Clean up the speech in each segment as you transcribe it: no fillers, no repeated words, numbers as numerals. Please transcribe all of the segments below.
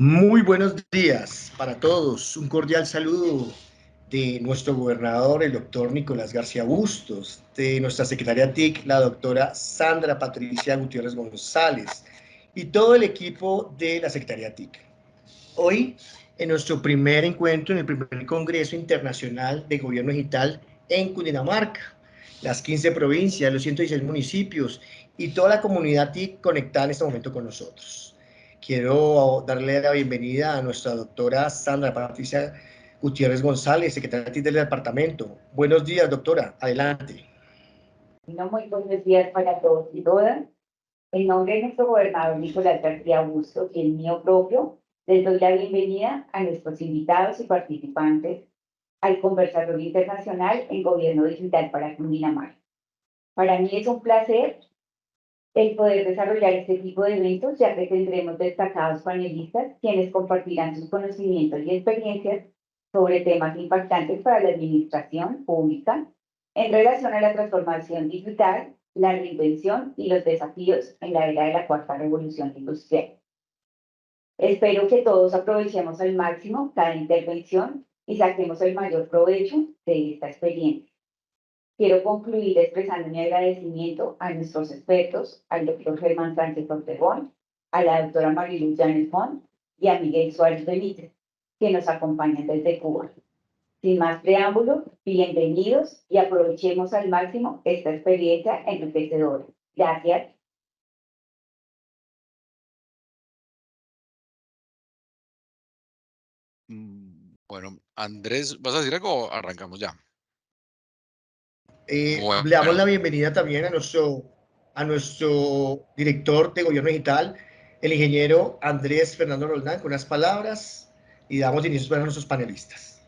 Muy buenos días para todos. Un cordial saludo de nuestro gobernador, el doctor Nicolás García Bustos, de nuestra secretaria TIC, la doctora Sandra Patricia Gutiérrez González, y todo el equipo de la secretaria TIC. Hoy, en nuestro primer encuentro, en el primer Congreso Internacional de Gobierno Digital en Cundinamarca, las 15 provincias, los 116 municipios y toda la comunidad TIC conectada en este momento con nosotros. Quiero darle la bienvenida a nuestra doctora Sandra Patricia Gutiérrez González, secretaria TIC del departamento. Buenos días, doctora. Adelante. Muy buenos días para todos y todas. En nombre de nuestro gobernador Nicolás García Bustos y el mío propio, les doy la bienvenida a nuestros invitados y participantes al Conversatorio Internacional en Gobierno Digital para Cundinamarca. Para mí es un placer el poder desarrollar este tipo de eventos, ya que tendremos destacados panelistas quienes compartirán sus conocimientos y experiencias sobre temas impactantes para la administración pública en relación a la transformación digital, la reinvención y los desafíos en la era de la cuarta revolución industrial. Espero que todos aprovechemos al máximo cada intervención y saquemos el mayor provecho de esta experiencia. Quiero concluir expresando mi agradecimiento a nuestros expertos, al doctor Germán Sánchez Ortegón, a la doctora Mariluz Llanes Font y a Miguel Suárez Benítez, que nos acompañan desde Cuba. Sin más preámbulo, bienvenidos y aprovechemos al máximo esta experiencia enriquecedora. Gracias. Bueno, Andrés, ¿vas a decir algo o arrancamos ya? Le damos la bienvenida también a nuestro director de Gobierno Digital, el ingeniero Andrés Fernando Roldán, con unas palabras y damos inicio a nuestros panelistas.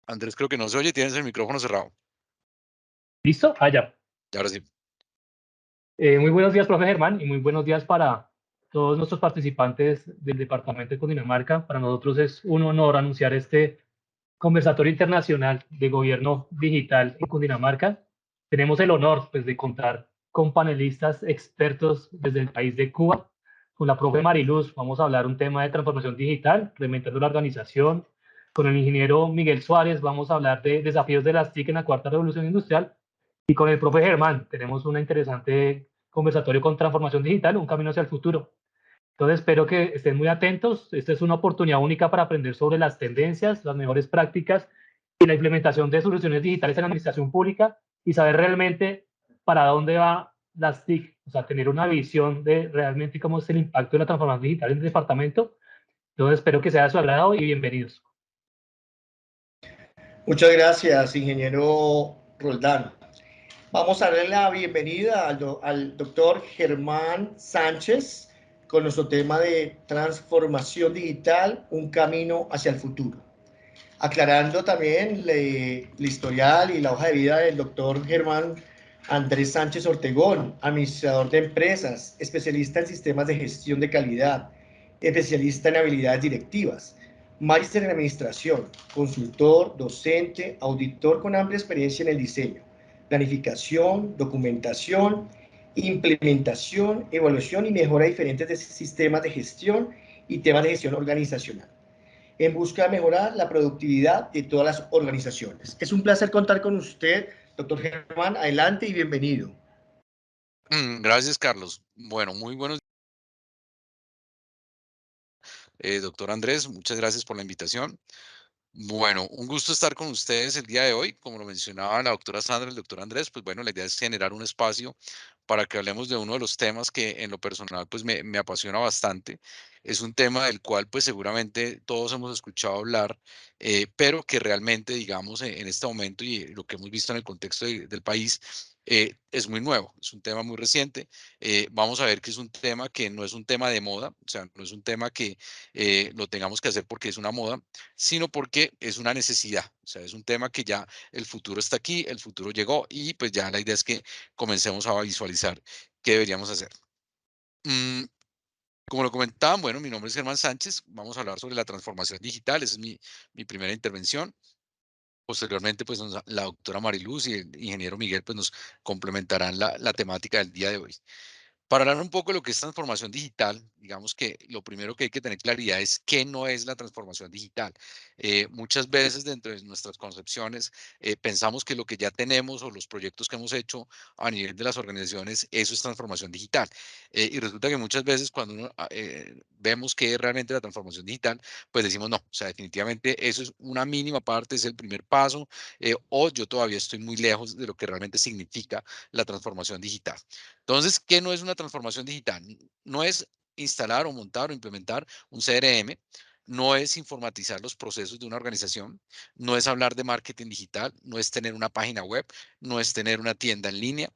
Andrés, creo que no se oye, tienes el micrófono cerrado. ¿Listo? Ya. Y ahora sí. Muy buenos días, profe Germán, y muy buenos días para todos nuestros participantes del Departamento de Cundinamarca. Para nosotros es un honor anunciar este Conversatorio Internacional de Gobierno Digital en Cundinamarca. Tenemos el honor, pues, de contar con panelistas expertos desde el país de Cuba. Con la profe Mariluz vamos a hablar un tema de transformación digital, reinventando la organización. Con el ingeniero Miguel Suárez vamos a hablar de desafíos de las TIC en la cuarta revolución industrial. Y con el profe Germán tenemos una interesante conversatorio con transformación digital, un camino hacia el futuro. Entonces espero que estén muy atentos. Esta es una oportunidad única para aprender sobre las tendencias, las mejores prácticas y la implementación de soluciones digitales en la administración pública y saber realmente para dónde va las TIC, o sea, tener una visión de realmente cómo es el impacto de la transformación digital en el departamento. Entonces espero que sea de su agrado y bienvenidos. Muchas gracias, ingeniero Roldán. Vamos a darle la bienvenida al doctor Germán Sánchez con nuestro tema de transformación digital, un camino hacia el futuro. Aclarando también el historial y la hoja de vida del doctor Germán Andrés Sánchez Ortegón, administrador de empresas, especialista en sistemas de gestión de calidad, especialista en habilidades directivas, máster en administración, consultor, docente, auditor con amplia experiencia en el diseño, planificación, documentación, implementación, evaluación y mejora de diferentes sistemas de gestión y temas de gestión organizacional, en busca de mejorar la productividad de todas las organizaciones. Es un placer contar con usted, doctor Germán. Adelante y bienvenido. Gracias, Carlos. Bueno, muy buenos días, doctor Andrés, muchas gracias por la invitación. Bueno, un gusto estar con ustedes el día de hoy. Como lo mencionaba la doctora Sandra, el doctor Andrés, pues bueno, la idea es generar un espacio para que hablemos de uno de los temas que en lo personal pues me apasiona bastante. Es un tema del cual pues seguramente todos hemos escuchado hablar, pero que realmente, digamos, en este momento y lo que hemos visto en el contexto del país, es muy nuevo, es un tema muy reciente. Vamos a ver que es un tema que no es un tema de moda, o sea, no es un tema que lo tengamos que hacer porque es una moda, sino porque es una necesidad. O sea, es un tema que ya el futuro está aquí, el futuro llegó y pues ya la idea es que comencemos a visualizar qué deberíamos hacer. Como lo comentaban, bueno, mi nombre es Germán Sánchez, vamos a hablar sobre la transformación digital, esa es mi primera intervención. Posteriormente, pues la doctora Mariluz y el ingeniero Miguel pues, nos complementarán la temática del día de hoy. Para hablar un poco de lo que es transformación digital, digamos que lo primero que hay que tener claridad es qué no es la transformación digital. Muchas veces dentro de nuestras concepciones pensamos que lo que ya tenemos o los proyectos que hemos hecho a nivel de las organizaciones, eso es transformación digital. Y resulta que muchas veces cuando vemos que es realmente la transformación digital, pues decimos no, o sea, definitivamente eso es una mínima parte, es el primer paso, o yo todavía estoy muy lejos de lo que realmente significa la transformación digital. Entonces, ¿qué no es una transformación digital? No es instalar o montar o implementar un CRM, no es informatizar los procesos de una organización, no es hablar de marketing digital, no es tener una página web, no es tener una tienda en línea,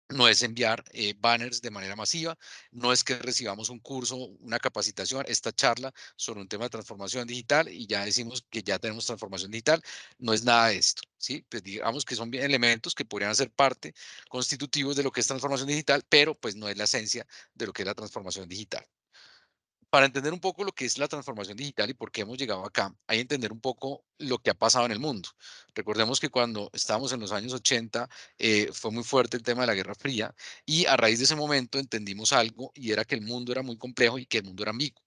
no es enviar banners de manera masiva, no es que recibamos un curso, una capacitación, esta charla sobre un tema de transformación digital y ya decimos que ya tenemos transformación digital, no es nada de esto, ¿sí? Pues digamos que son bien elementos que podrían ser parte constitutivos de lo que es transformación digital, pero pues no es la esencia de lo que es la transformación digital. Para entender un poco lo que es la transformación digital y por qué hemos llegado acá, hay que entender un poco lo que ha pasado en el mundo. Recordemos que cuando estábamos en los años 80 fue muy fuerte el tema de la Guerra Fría y a raíz de ese momento entendimos algo y era que el mundo era muy complejo y que el mundo era ambiguo.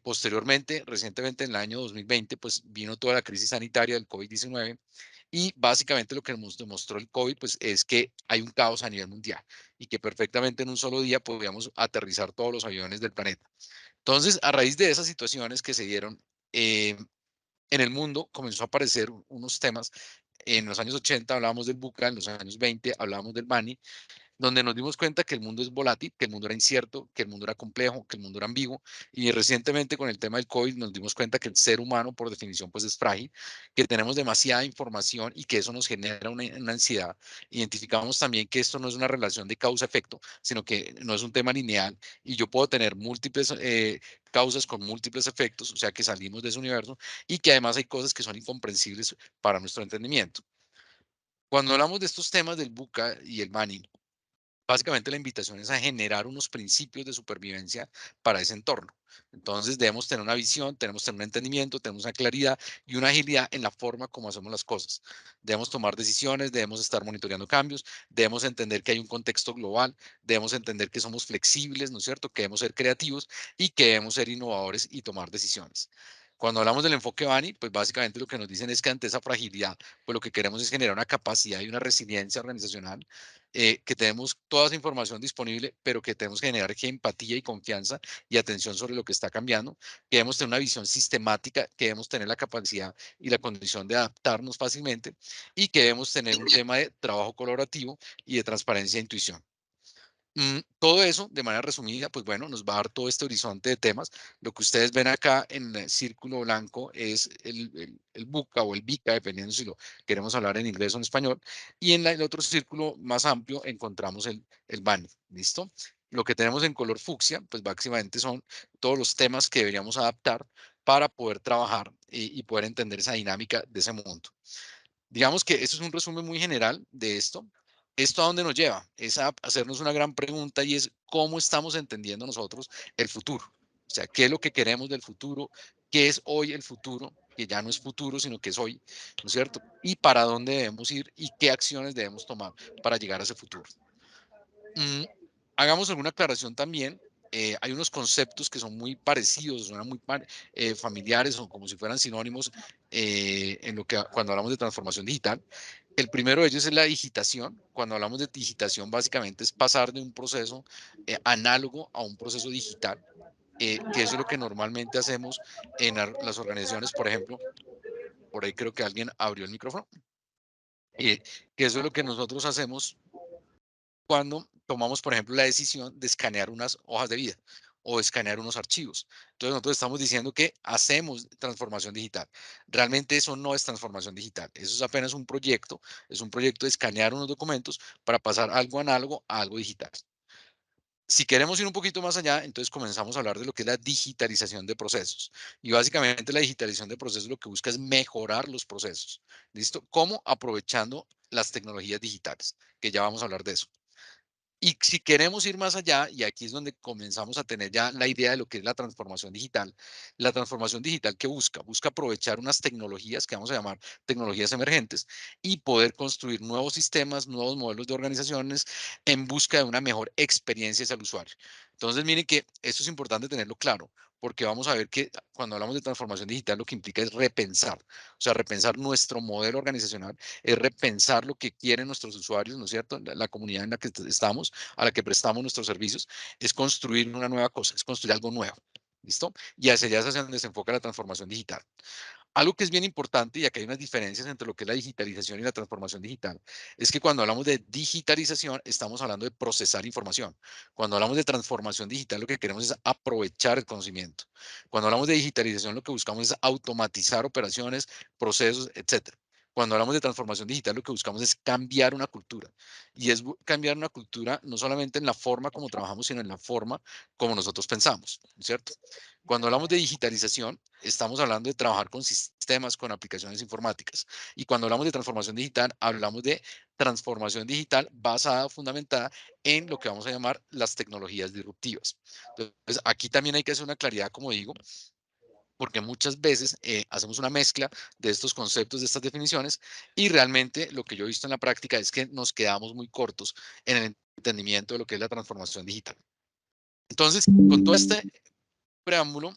Posteriormente, recientemente en el año 2020, pues vino toda la crisis sanitaria del COVID-19 y básicamente lo que nos demostró el COVID pues, es que hay un caos a nivel mundial y que perfectamente en un solo día podíamos aterrizar todos los aviones del planeta. Entonces, a raíz de esas situaciones que se dieron en el mundo, comenzó a aparecer unos temas. En los años 80 hablábamos del buca, en los años 20 hablábamos del Bani, donde nos dimos cuenta que el mundo es volátil, que el mundo era incierto, que el mundo era complejo, que el mundo era ambiguo. Y recientemente con el tema del COVID nos dimos cuenta que el ser humano, por definición, pues es frágil, que tenemos demasiada información y que eso nos genera una ansiedad. Identificamos también que esto no es una relación de causa-efecto, sino que no es un tema lineal y yo puedo tener múltiples causas con múltiples efectos, o sea que salimos de ese universo y que además hay cosas que son incomprensibles para nuestro entendimiento. Cuando hablamos de estos temas del buca y el Bani, básicamente la invitación es a generar unos principios de supervivencia para ese entorno. Entonces debemos tener una visión, tenemos que tener un entendimiento, tenemos una claridad y una agilidad en la forma como hacemos las cosas. Debemos tomar decisiones, debemos estar monitoreando cambios, debemos entender que hay un contexto global, debemos entender que somos flexibles, ¿no es cierto? Que debemos ser creativos y que debemos ser innovadores y tomar decisiones. Cuando hablamos del enfoque Bani, pues básicamente lo que nos dicen es que ante esa fragilidad, pues lo que queremos es generar una capacidad y una resiliencia organizacional, que tenemos toda esa información disponible, pero que tenemos que generar empatía y confianza y atención sobre lo que está cambiando, que debemos tener una visión sistemática, que debemos tener la capacidad y la condición de adaptarnos fácilmente y que debemos tener un tema de trabajo colaborativo y de transparencia e intuición. Todo eso, de manera resumida, pues bueno, nos va a dar todo este horizonte de temas. Lo que ustedes ven acá en el círculo blanco es el buca o el bica, dependiendo si lo queremos hablar en inglés o en español. Y en el otro círculo más amplio encontramos el BANI, ¿listo? Lo que tenemos en color fucsia, pues básicamente son todos los temas que deberíamos adaptar para poder trabajar y poder entender esa dinámica de ese mundo. Digamos que eso es un resumen muy general de esto. ¿Esto a dónde nos lleva? Es a hacernos una gran pregunta y es cómo estamos entendiendo nosotros el futuro. O sea, ¿qué es lo que queremos del futuro? ¿Qué es hoy el futuro? Que ya no es futuro, sino que es hoy, ¿no es cierto? Y para dónde debemos ir y qué acciones debemos tomar para llegar a ese futuro. Mm, Hagamos alguna aclaración también. Hay unos conceptos que son muy parecidos, son muy familiares o como si fueran sinónimos en lo que cuando hablamos de transformación digital. El primero de ellos es la digitación. Cuando hablamos de digitación, básicamente es pasar de un proceso análogo a un proceso digital, que eso es lo que normalmente hacemos en las organizaciones. Por ejemplo, por ahí creo que alguien abrió el micrófono, que eso es lo que nosotros hacemos cuando tomamos, por ejemplo, la decisión de escanear unas hojas de vida o escanear unos archivos. Entonces nosotros estamos diciendo que hacemos transformación digital. Realmente eso no es transformación digital. Eso es apenas un proyecto. Es un proyecto de escanear unos documentos para pasar algo análogo a algo digital. Si queremos ir un poquito más allá, entonces comenzamos a hablar de lo que es la digitalización de procesos. Y básicamente la digitalización de procesos lo que busca es mejorar los procesos. ¿Listo? ¿Cómo? Aprovechando las tecnologías digitales, que ya vamos a hablar de eso. Y si queremos ir más allá, y aquí es donde comenzamos a tener ya la idea de lo que es la transformación digital que busca aprovechar unas tecnologías que vamos a llamar tecnologías emergentes y poder construir nuevos sistemas, nuevos modelos de organizaciones en busca de una mejor experiencia hacia el usuario. Entonces, miren que esto es importante tenerlo claro, porque vamos a ver que cuando hablamos de transformación digital lo que implica es repensar, o sea, repensar nuestro modelo organizacional, es repensar lo que quieren nuestros usuarios, ¿no es cierto? La comunidad en la que estamos, a la que prestamos nuestros servicios, es construir una nueva cosa, es construir algo nuevo. ¿Listo? Y hacia allá es hacia donde se enfoca la transformación digital. Algo que es bien importante, y acá hay unas diferencias entre lo que es la digitalización y la transformación digital, es que cuando hablamos de digitalización, estamos hablando de procesar información. Cuando hablamos de transformación digital, lo que queremos es aprovechar el conocimiento. Cuando hablamos de digitalización, lo que buscamos es automatizar operaciones, procesos, etcétera. Cuando hablamos de transformación digital, lo que buscamos es cambiar una cultura. Y es cambiar una cultura no solamente en la forma como trabajamos, sino en la forma como nosotros pensamos, ¿cierto? Cuando hablamos de digitalización, estamos hablando de trabajar con sistemas, con aplicaciones informáticas. Y cuando hablamos de transformación digital, hablamos de transformación digital basada, fundamentada en lo que vamos a llamar las tecnologías disruptivas. Entonces, aquí también hay que hacer una claridad, como digo, porque muchas veces hacemos una mezcla de estos conceptos, de estas definiciones, y realmente lo que yo he visto en la práctica es que nos quedamos muy cortos en el entendimiento de lo que es la transformación digital. Entonces, con todo este preámbulo,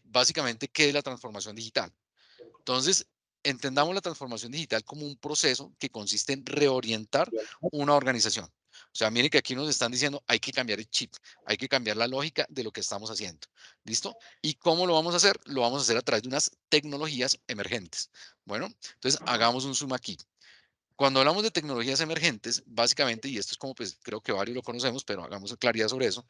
básicamente, ¿qué es la transformación digital? Entonces, entendamos la transformación digital como un proceso que consiste en reorientar una organización. O sea, miren que aquí nos están diciendo, hay que cambiar el chip, hay que cambiar la lógica de lo que estamos haciendo. ¿Listo? ¿Y cómo lo vamos a hacer? Lo vamos a hacer a través de unas tecnologías emergentes. Bueno, entonces hagamos un zoom aquí. Cuando hablamos de tecnologías emergentes, básicamente, y esto es como pues creo que varios lo conocemos, pero hagamos claridad sobre eso,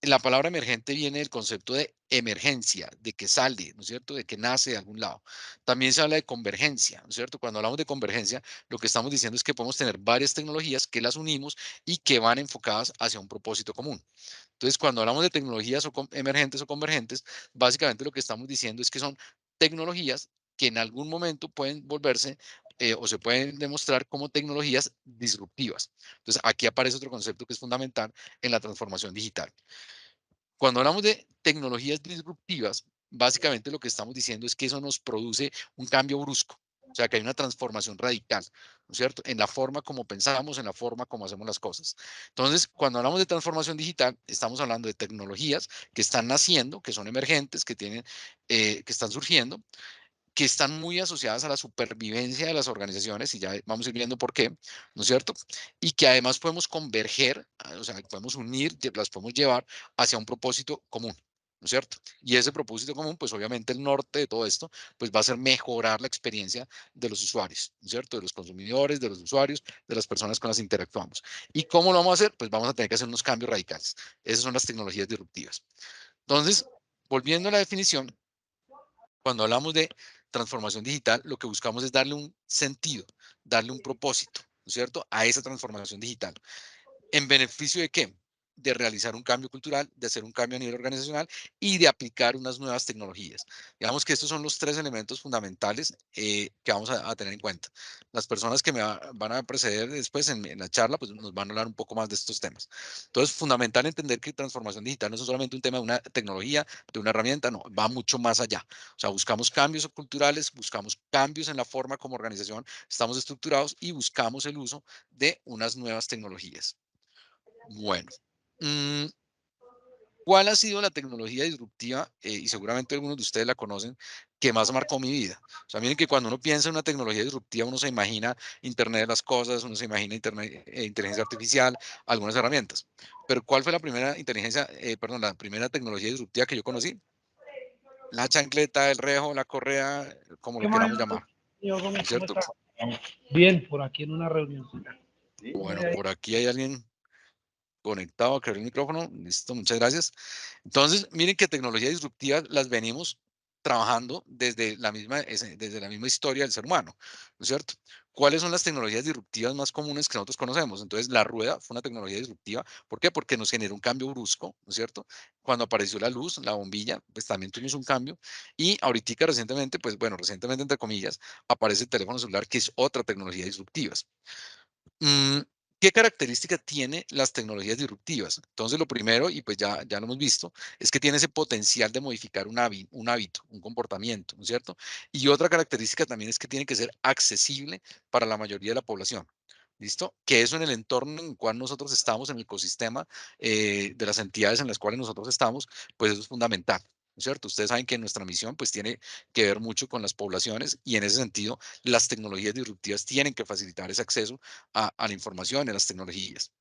la palabra emergente viene del concepto de emergencia, de que sale, ¿no es cierto? De que nace de algún lado. También se habla de convergencia, ¿no es cierto? Cuando hablamos de convergencia, lo que estamos diciendo es que podemos tener varias tecnologías que las unimos y que van enfocadas hacia un propósito común. Entonces, cuando hablamos de tecnologías emergentes o convergentes, básicamente lo que estamos diciendo es que son tecnologías que en algún momento pueden volverse o se pueden demostrar como tecnologías disruptivas. Entonces, aquí aparece otro concepto que es fundamental en la transformación digital. Cuando hablamos de tecnologías disruptivas, básicamente lo que estamos diciendo es que eso nos produce un cambio brusco, o sea, que hay una transformación radical, ¿no es cierto? En la forma como pensamos, en la forma como hacemos las cosas. Entonces, cuando hablamos de transformación digital, estamos hablando de tecnologías que están naciendo, que son emergentes, que están surgiendo, que están muy asociadas a la supervivencia de las organizaciones, y ya vamos a ir viendo por qué, ¿no es cierto? Y que además podemos converger, o sea, podemos unir, las podemos llevar hacia un propósito común, ¿no es cierto? Y ese propósito común, pues obviamente el norte de todo esto, pues va a ser mejorar la experiencia de los usuarios, ¿no es cierto? De los consumidores, de los usuarios, de las personas con las que interactuamos. ¿Y cómo lo vamos a hacer? Pues vamos a tener que hacer unos cambios radicales. Esas son las tecnologías disruptivas. Entonces, volviendo a la definición, cuando hablamos de transformación digital, lo que buscamos es darle un sentido, darle un propósito, ¿no es cierto?, a esa transformación digital. ¿En beneficio de qué? De realizar un cambio cultural, de hacer un cambio a nivel organizacional y de aplicar unas nuevas tecnologías. Digamos que estos son los tres elementos fundamentales que vamos a tener en cuenta. Las personas que van a preceder después en la charla, pues nos van a hablar un poco más de estos temas. Entonces, fundamental entender que transformación digital no es solamente un tema de una tecnología, de una herramienta, no, va mucho más allá. O sea, buscamos cambios culturales, buscamos cambios en la forma como organización estamos estructurados y buscamos el uso de unas nuevas tecnologías. Bueno, mm, ¿cuál ha sido la tecnología disruptiva? Y seguramente algunos de ustedes la conocen, que más marcó mi vida. O sea, miren que cuando uno piensa en una tecnología disruptiva, uno se imagina Internet de las cosas, uno se imagina inteligencia artificial, algunas herramientas. Pero ¿cuál fue la primera la primera tecnología disruptiva que yo conocí? La chancleta, el rejo, la correa, como lo queramos llamar, ¿no es ¿Cómo cierto? está? Bien, por aquí en una reunión. Bueno, por aquí hay alguien conectado, creo el micrófono. Listo, muchas gracias. Entonces, miren que tecnologías disruptivas las venimos trabajando desde la misma historia del ser humano, ¿no es cierto? ¿Cuáles son las tecnologías disruptivas más comunes que nosotros conocemos? Entonces, la rueda fue una tecnología disruptiva. ¿Por qué? Porque nos generó un cambio brusco, ¿no es cierto? Cuando apareció la luz, la bombilla, pues también tuvimos un cambio. Y ahorita recientemente, pues bueno, recientemente entre comillas, aparece el teléfono celular, que es otra tecnología disruptiva. Mm, ¿Qué característica tiene las tecnologías disruptivas? Entonces, lo primero, y pues ya lo hemos visto, es que tiene ese potencial de modificar un hábito, un comportamiento, ¿no es cierto? Y otra característica también es que tiene que ser accesible para la mayoría de la población. ¿Listo? Que eso en el entorno en el cual nosotros estamos, en el ecosistema de las entidades en las cuales nosotros estamos, pues eso es fundamental. ¿No es cierto? Ustedes saben que nuestra misión pues tiene que ver mucho con las poblaciones y en ese sentido las tecnologías disruptivas tienen que facilitar ese acceso a la información, a las tecnologías.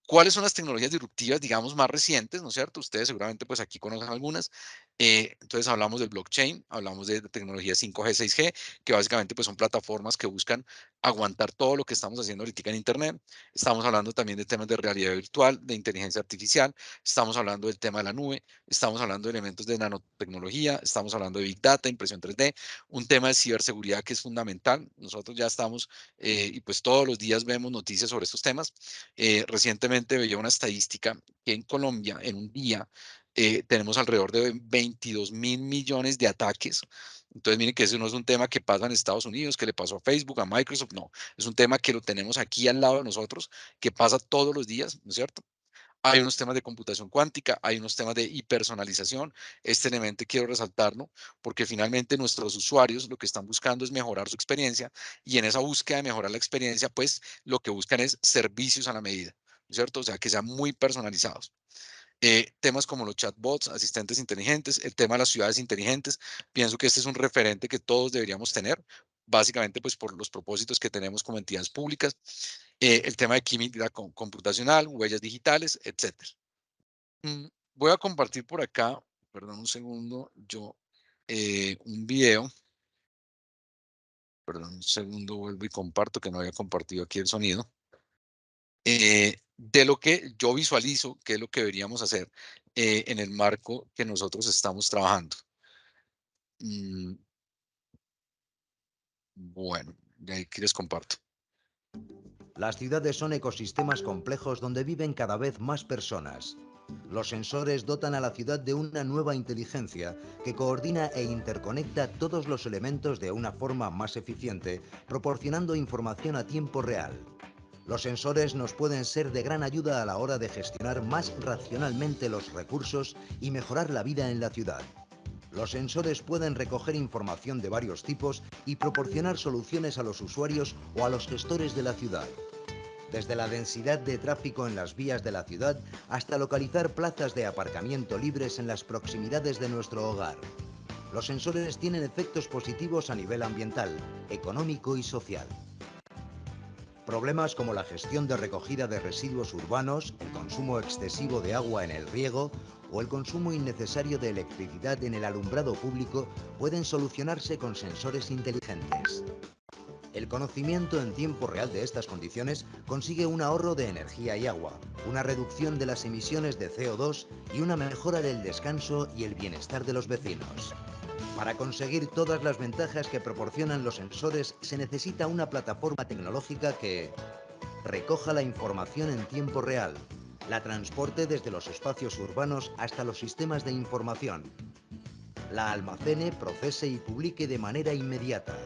¿Cuáles son las tecnologías disruptivas, digamos, más recientes? ¿No es cierto? Ustedes seguramente pues aquí conocen algunas. Entonces hablamos del blockchain, hablamos de tecnología 5G, 6G, que básicamente pues son plataformas que buscan aguantar todo lo que estamos haciendo ahorita en Internet. Estamos hablando también de temas de realidad virtual, de inteligencia artificial, estamos hablando del tema de la nube, estamos hablando de elementos de nanotecnología, estamos hablando de Big Data, impresión 3D, un tema de ciberseguridad que es fundamental. Nosotros ya estamos, y pues todos los días vemos noticias sobre estos temas. Recientemente veía una estadística que en Colombia, en un día, tenemos alrededor de 22.000 millones de ataques. Entonces, miren que ese no es un tema que pasa en Estados Unidos, que le pasó a Facebook, a Microsoft, no. Es un tema que lo tenemos aquí al lado de nosotros, que pasa todos los días, ¿no es cierto? Hay unos temas de computación cuántica, hay unos temas de hipersonalización. Este elemento quiero resaltarlo porque finalmente nuestros usuarios lo que están buscando es mejorar su experiencia y en esa búsqueda de mejorar la experiencia, pues lo que buscan es servicios a la medida, ¿no es cierto? O sea, que sean muy personalizados. Temas como los chatbots, asistentes inteligentes, el tema de las ciudades inteligentes, pienso que este es un referente que todos deberíamos tener, básicamente pues por los propósitos que tenemos como entidades públicas, el tema de química computacional, huellas digitales, etcétera. Voy a compartir por acá, perdón un segundo, un video, perdón un segundo, vuelvo y comparto, que no había compartido aquí el sonido, de lo que yo visualizo, que es lo que deberíamos hacer en el marco que nosotros estamos trabajando. Mm, bueno, de ahí que les comparto. Las ciudades son ecosistemas complejos donde viven cada vez más personas. Los sensores dotan a la ciudad de una nueva inteligencia que coordina e interconecta todos los elementos de una forma más eficiente, proporcionando información a tiempo real. Los sensores nos pueden ser de gran ayuda a la hora de gestionar más racionalmente los recursos y mejorar la vida en la ciudad. Los sensores pueden recoger información de varios tipos y proporcionar soluciones a los usuarios o a los gestores de la ciudad. Desde la densidad de tráfico en las vías de la ciudad hasta localizar plazas de aparcamiento libres en las proximidades de nuestro hogar. Los sensores tienen efectos positivos a nivel ambiental, económico y social. Problemas como la gestión de recogida de residuos urbanos, el consumo excesivo de agua en el riego o el consumo innecesario de electricidad en el alumbrado público pueden solucionarse con sensores inteligentes. El conocimiento en tiempo real de estas condiciones consigue un ahorro de energía y agua, una reducción de las emisiones de CO2 y una mejora del descanso y el bienestar de los vecinos. Para conseguir todas las ventajas que proporcionan los sensores se necesita una plataforma tecnológica que recoja la información en tiempo real, la transporte desde los espacios urbanos hasta los sistemas de información, la almacene, procese y publique de manera inmediata.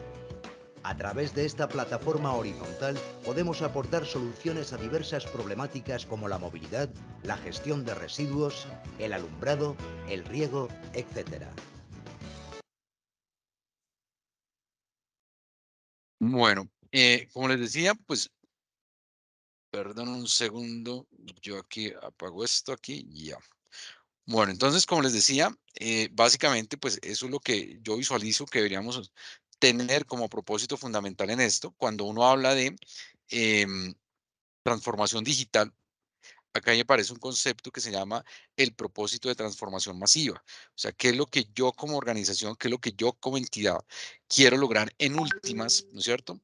A través de esta plataforma horizontal podemos aportar soluciones a diversas problemáticas como la movilidad, la gestión de residuos, el alumbrado, el riego, etc. Bueno, como les decía, pues, perdón un segundo, yo aquí apago esto aquí y ya. Bueno, entonces, como les decía, básicamente, pues eso es lo que yo visualizo que deberíamos tener como propósito fundamental en esto. Cuando uno habla de em, transformación digital, acá me parece un concepto que se llama el propósito de transformación masiva. O sea, ¿qué es lo que yo como organización, qué es lo que yo como entidad quiero lograr en últimas, ¿no es cierto?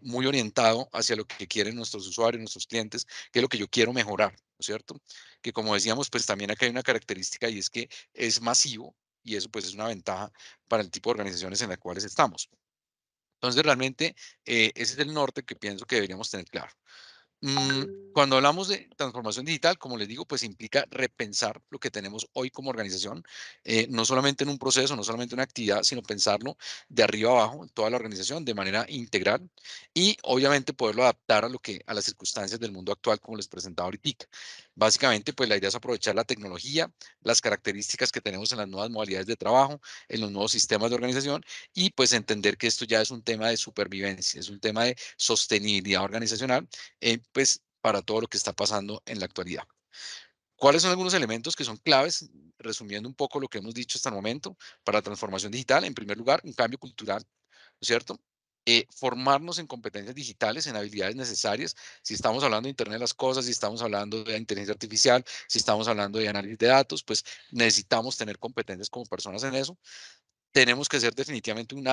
Muy orientado hacia lo que quieren nuestros usuarios, nuestros clientes, qué es lo que yo quiero mejorar, ¿no es cierto? Que como decíamos, pues también acá hay una característica y es que es masivo y eso pues es una ventaja para el tipo de organizaciones en las cuales estamos. Entonces, realmente, ese es el norte que pienso que deberíamos tener claro. Cuando hablamos de transformación digital, como les digo, pues implica repensar lo que tenemos hoy como organización, no solamente en un proceso, no solamente en una actividad, sino pensarlo de arriba abajo en toda la organización de manera integral y obviamente poderlo adaptar a las circunstancias del mundo actual, como les presentaba ahorita. Básicamente, pues la idea es aprovechar la tecnología, las características que tenemos en las nuevas modalidades de trabajo, en los nuevos sistemas de organización y pues entender que esto ya es un tema de supervivencia, es un tema de sostenibilidad organizacional pues para todo lo que está pasando en la actualidad. ¿Cuáles son algunos elementos que son claves? Resumiendo un poco lo que hemos dicho hasta el momento para la transformación digital. En primer lugar, un cambio cultural, ¿no es cierto? Formarnos en competencias digitales, en habilidades necesarias. Si estamos hablando de Internet de las Cosas, si estamos hablando de inteligencia artificial, si estamos hablando de análisis de datos, pues necesitamos tener competencias como personas en eso. Tenemos que hacer definitivamente un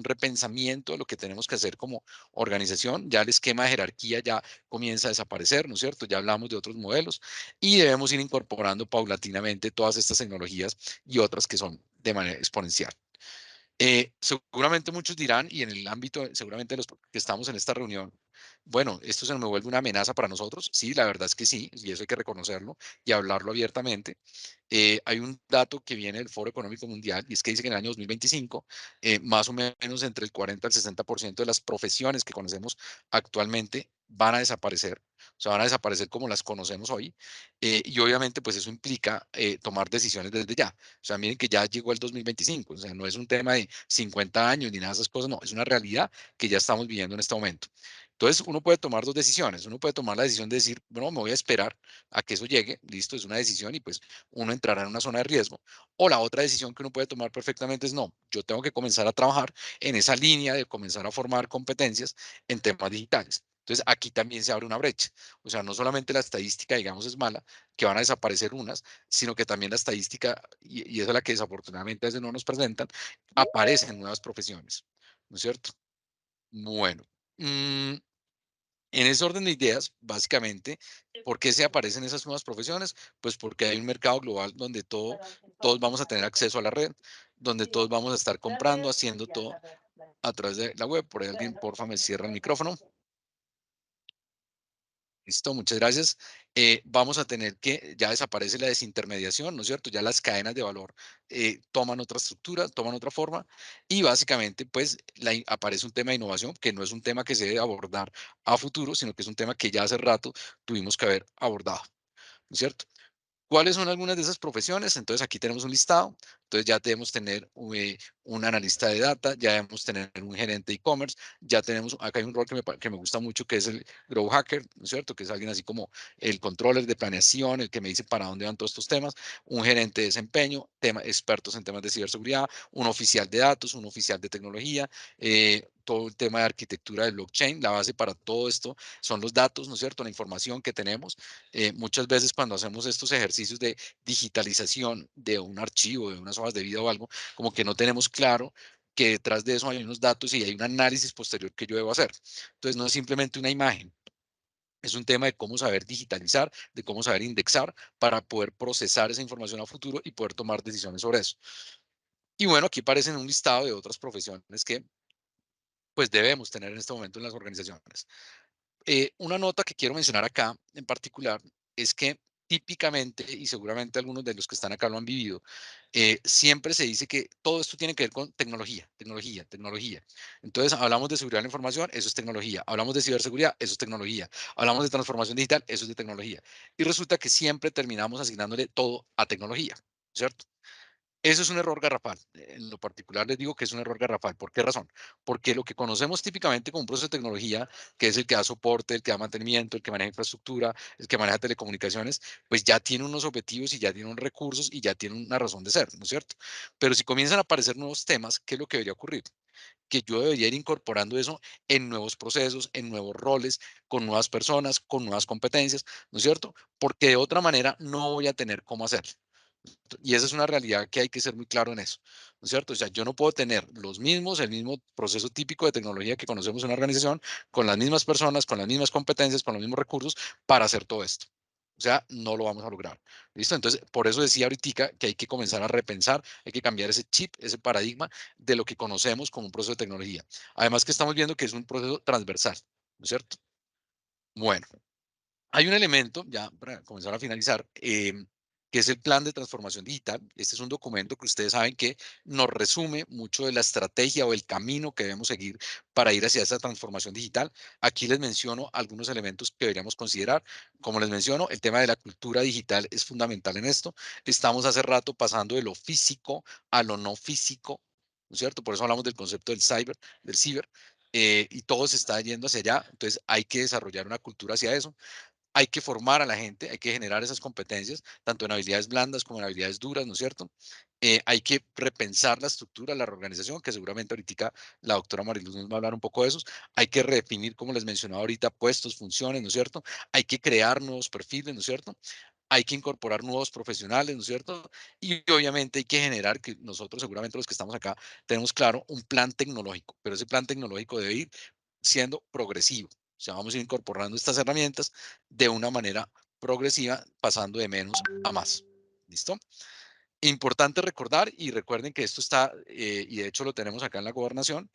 repensamiento de lo que tenemos que hacer como organización. Ya el esquema de jerarquía ya comienza a desaparecer, ¿no es cierto? Ya hablamos de otros modelos y debemos ir incorporando paulatinamente todas estas tecnologías y otras que son de manera exponencial. Seguramente muchos dirán, y en el ámbito seguramente de los que estamos en esta reunión, bueno, esto se nos vuelve una amenaza para nosotros. Sí, la verdad es que sí, y eso hay que reconocerlo y hablarlo abiertamente. Hay un dato que viene del Foro Económico Mundial y es que dice que en el año 2025, más o menos entre el 40 al 60% de las profesiones que conocemos actualmente van a desaparecer, o sea, van a desaparecer como las conocemos hoy. Y obviamente, pues eso implica tomar decisiones desde ya. O sea, miren que ya llegó el 2025, o sea, no es un tema de 50 años ni nada de esas cosas, no, es una realidad que ya estamos viviendo en este momento. Entonces, uno puede tomar dos decisiones. Uno puede tomar la decisión de decir, bueno, me voy a esperar a que eso llegue, listo, es una decisión y pues uno entrará en una zona de riesgo. O la otra decisión que uno puede tomar perfectamente es, no, yo tengo que comenzar a trabajar en esa línea de comenzar a formar competencias en temas digitales. Entonces, aquí también se abre una brecha. O sea, no solamente la estadística, digamos, es mala, que van a desaparecer unas, sino que también la estadística, y esa es la que desafortunadamente a veces no nos presentan, aparecen nuevas profesiones, ¿no es cierto? Bueno, en ese orden de ideas, básicamente, ¿por qué se aparecen esas nuevas profesiones? Pues porque hay un mercado global donde todos vamos a tener acceso a la red, donde todos vamos a estar comprando, haciendo todo a través de la web. Por ahí alguien, porfa, me cierra el micrófono. Listo, muchas gracias. Vamos a tener que, ya desaparece la desintermediación, ¿no es cierto? Ya las cadenas de valor toman otra estructura, toman otra forma y básicamente pues aparece un tema de innovación que no es un tema que se debe abordar a futuro, sino que es un tema que ya hace rato tuvimos que haber abordado, ¿no es cierto? ¿Cuáles son algunas de esas profesiones? Entonces aquí tenemos un listado. Entonces ya debemos tener un analista de data, ya debemos tener un gerente de e-commerce, ya tenemos, acá hay un rol que me gusta mucho que es el Grow Hacker, ¿no es cierto? Que es alguien así como el controller de planeación, el que me dice para dónde van todos estos temas, un gerente de desempeño, expertos en temas de ciberseguridad, un oficial de datos, un oficial de tecnología, todo el tema de arquitectura de blockchain, la base para todo esto son los datos, ¿no es cierto? La información que tenemos. Muchas veces cuando hacemos estos ejercicios de digitalización de un archivo, de unas hojas de vida o algo, como que no tenemos claro que detrás de eso hay unos datos y hay un análisis posterior que yo debo hacer. Entonces no es simplemente una imagen, es un tema de cómo saber digitalizar, de cómo saber indexar para poder procesar esa información a futuro y poder tomar decisiones sobre eso. Y bueno, aquí aparecen un listado de otras profesiones que pues debemos tener en este momento en las organizaciones. Una nota que quiero mencionar acá en particular es que típicamente, y seguramente algunos de los que están acá lo han vivido, siempre se dice que todo esto tiene que ver con tecnología, tecnología, tecnología. Entonces, hablamos de seguridad de la información, eso es tecnología. Hablamos de ciberseguridad, eso es tecnología. Hablamos de transformación digital, eso es de tecnología. Y resulta que siempre terminamos asignándole todo a tecnología, ¿cierto? Eso es un error garrafal. En lo particular les digo que es un error garrafal. ¿Por qué razón? Porque lo que conocemos típicamente como un proceso de tecnología, que es el que da soporte, el que da mantenimiento, el que maneja infraestructura, el que maneja telecomunicaciones, pues ya tiene unos objetivos y ya tiene unos recursos y ya tiene una razón de ser, ¿no es cierto? Pero si comienzan a aparecer nuevos temas, ¿qué es lo que debería ocurrir? Que yo debería ir incorporando eso en nuevos procesos, en nuevos roles, con nuevas personas, con nuevas competencias, ¿no es cierto? Porque de otra manera no voy a tener cómo hacerlo. Y esa es una realidad que hay que ser muy claro en eso, ¿no es cierto? O sea, yo no puedo tener el mismo proceso típico de tecnología que conocemos en una organización, con las mismas personas, con las mismas competencias, con los mismos recursos para hacer todo esto. O sea, no lo vamos a lograr. ¿Listo? Entonces, por eso decía ahorita que hay que comenzar a repensar, hay que cambiar ese chip, ese paradigma de lo que conocemos como un proceso de tecnología. Además que estamos viendo que es un proceso transversal, ¿no es cierto? Bueno, Hay un elemento, ya para comenzar a finalizar, que es el plan de transformación digital. Este es un documento que ustedes saben que nos resume mucho de la estrategia o el camino que debemos seguir para ir hacia esa transformación digital. Aquí les menciono algunos elementos que deberíamos considerar. Como les menciono, el tema de la cultura digital es fundamental en esto. Estamos hace rato pasando de lo físico a lo no físico, ¿no es cierto? Por eso hablamos del concepto del ciber, y todo se está yendo hacia allá. Entonces hay que desarrollar una cultura hacia eso. Hay que formar a la gente, hay que generar esas competencias, tanto en habilidades blandas como en habilidades duras, ¿no es cierto? Hay que repensar la estructura, la reorganización, que seguramente ahorita la doctora Mariluz nos va a hablar un poco de esos. Hay que redefinir, como les mencionaba ahorita, puestos, funciones, ¿no es cierto? Hay que crear nuevos perfiles, ¿no es cierto? Hay que incorporar nuevos profesionales, ¿no es cierto? Y obviamente hay que generar, que nosotros seguramente los que estamos acá tenemos claro, un plan tecnológico, pero ese plan tecnológico debe ir siendo progresivo. O sea, vamos a ir incorporando estas herramientas de una manera progresiva, pasando de menos a más. ¿Listo? Importante recordar, y recuerden que esto está, y de hecho lo tenemos acá en la gobernación,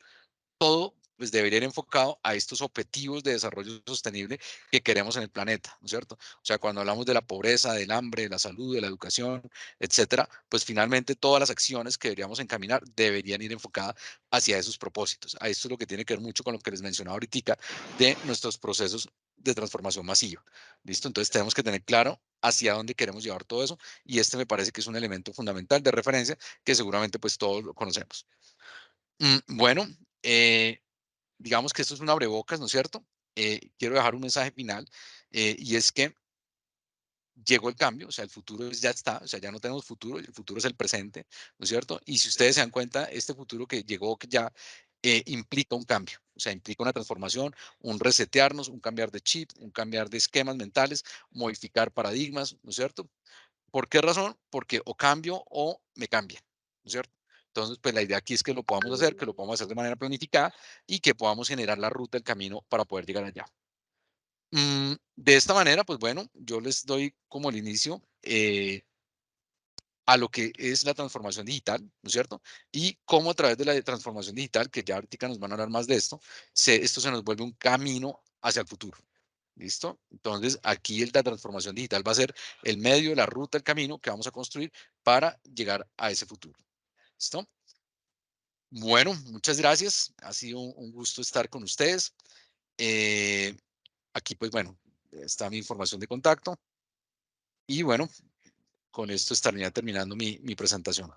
todo pues debería ir enfocado a estos objetivos de desarrollo sostenible que queremos en el planeta, ¿no es cierto? O sea, cuando hablamos de la pobreza, del hambre, de la salud, de la educación, etcétera, pues finalmente todas las acciones que deberíamos encaminar deberían ir enfocadas hacia esos propósitos. A esto es lo que tiene que ver mucho con lo que les mencionaba ahorita de nuestros procesos de transformación masiva. ¿Listo? Entonces tenemos que tener claro hacia dónde queremos llevar todo eso, y este me parece que es un elemento fundamental de referencia que seguramente pues todos lo conocemos. Bueno, digamos que esto es un abrebocas, ¿no es cierto? Quiero dejar un mensaje final, y es que llegó el cambio, o sea, el futuro ya está, o sea, ya no tenemos futuro, el futuro es el presente, ¿no es cierto? Y si ustedes se dan cuenta, este futuro que llegó, que ya implica un cambio, o sea, implica una transformación, un resetearnos, un cambiar de chip, un cambiar de esquemas mentales, modificar paradigmas, ¿no es cierto? ¿Por qué razón? Porque o cambio o me cambia, ¿no es cierto? Entonces, pues la idea aquí es que lo podamos hacer, que lo podamos hacer de manera planificada y que podamos generar la ruta, el camino para poder llegar allá. De esta manera, pues bueno, yo les doy como el inicio a lo que es la transformación digital, ¿no es cierto? Y cómo a través de la transformación digital, que ya ahorita nos van a hablar más de esto, esto se nos vuelve un camino hacia el futuro. ¿Listo? Entonces, aquí la transformación digital va a ser el medio, la ruta, el camino que vamos a construir para llegar a ese futuro. ¿Listo? Bueno, muchas gracias. Ha sido un gusto estar con ustedes. Aquí, pues bueno, está mi información de contacto. Y bueno, con esto estaría terminando mi presentación.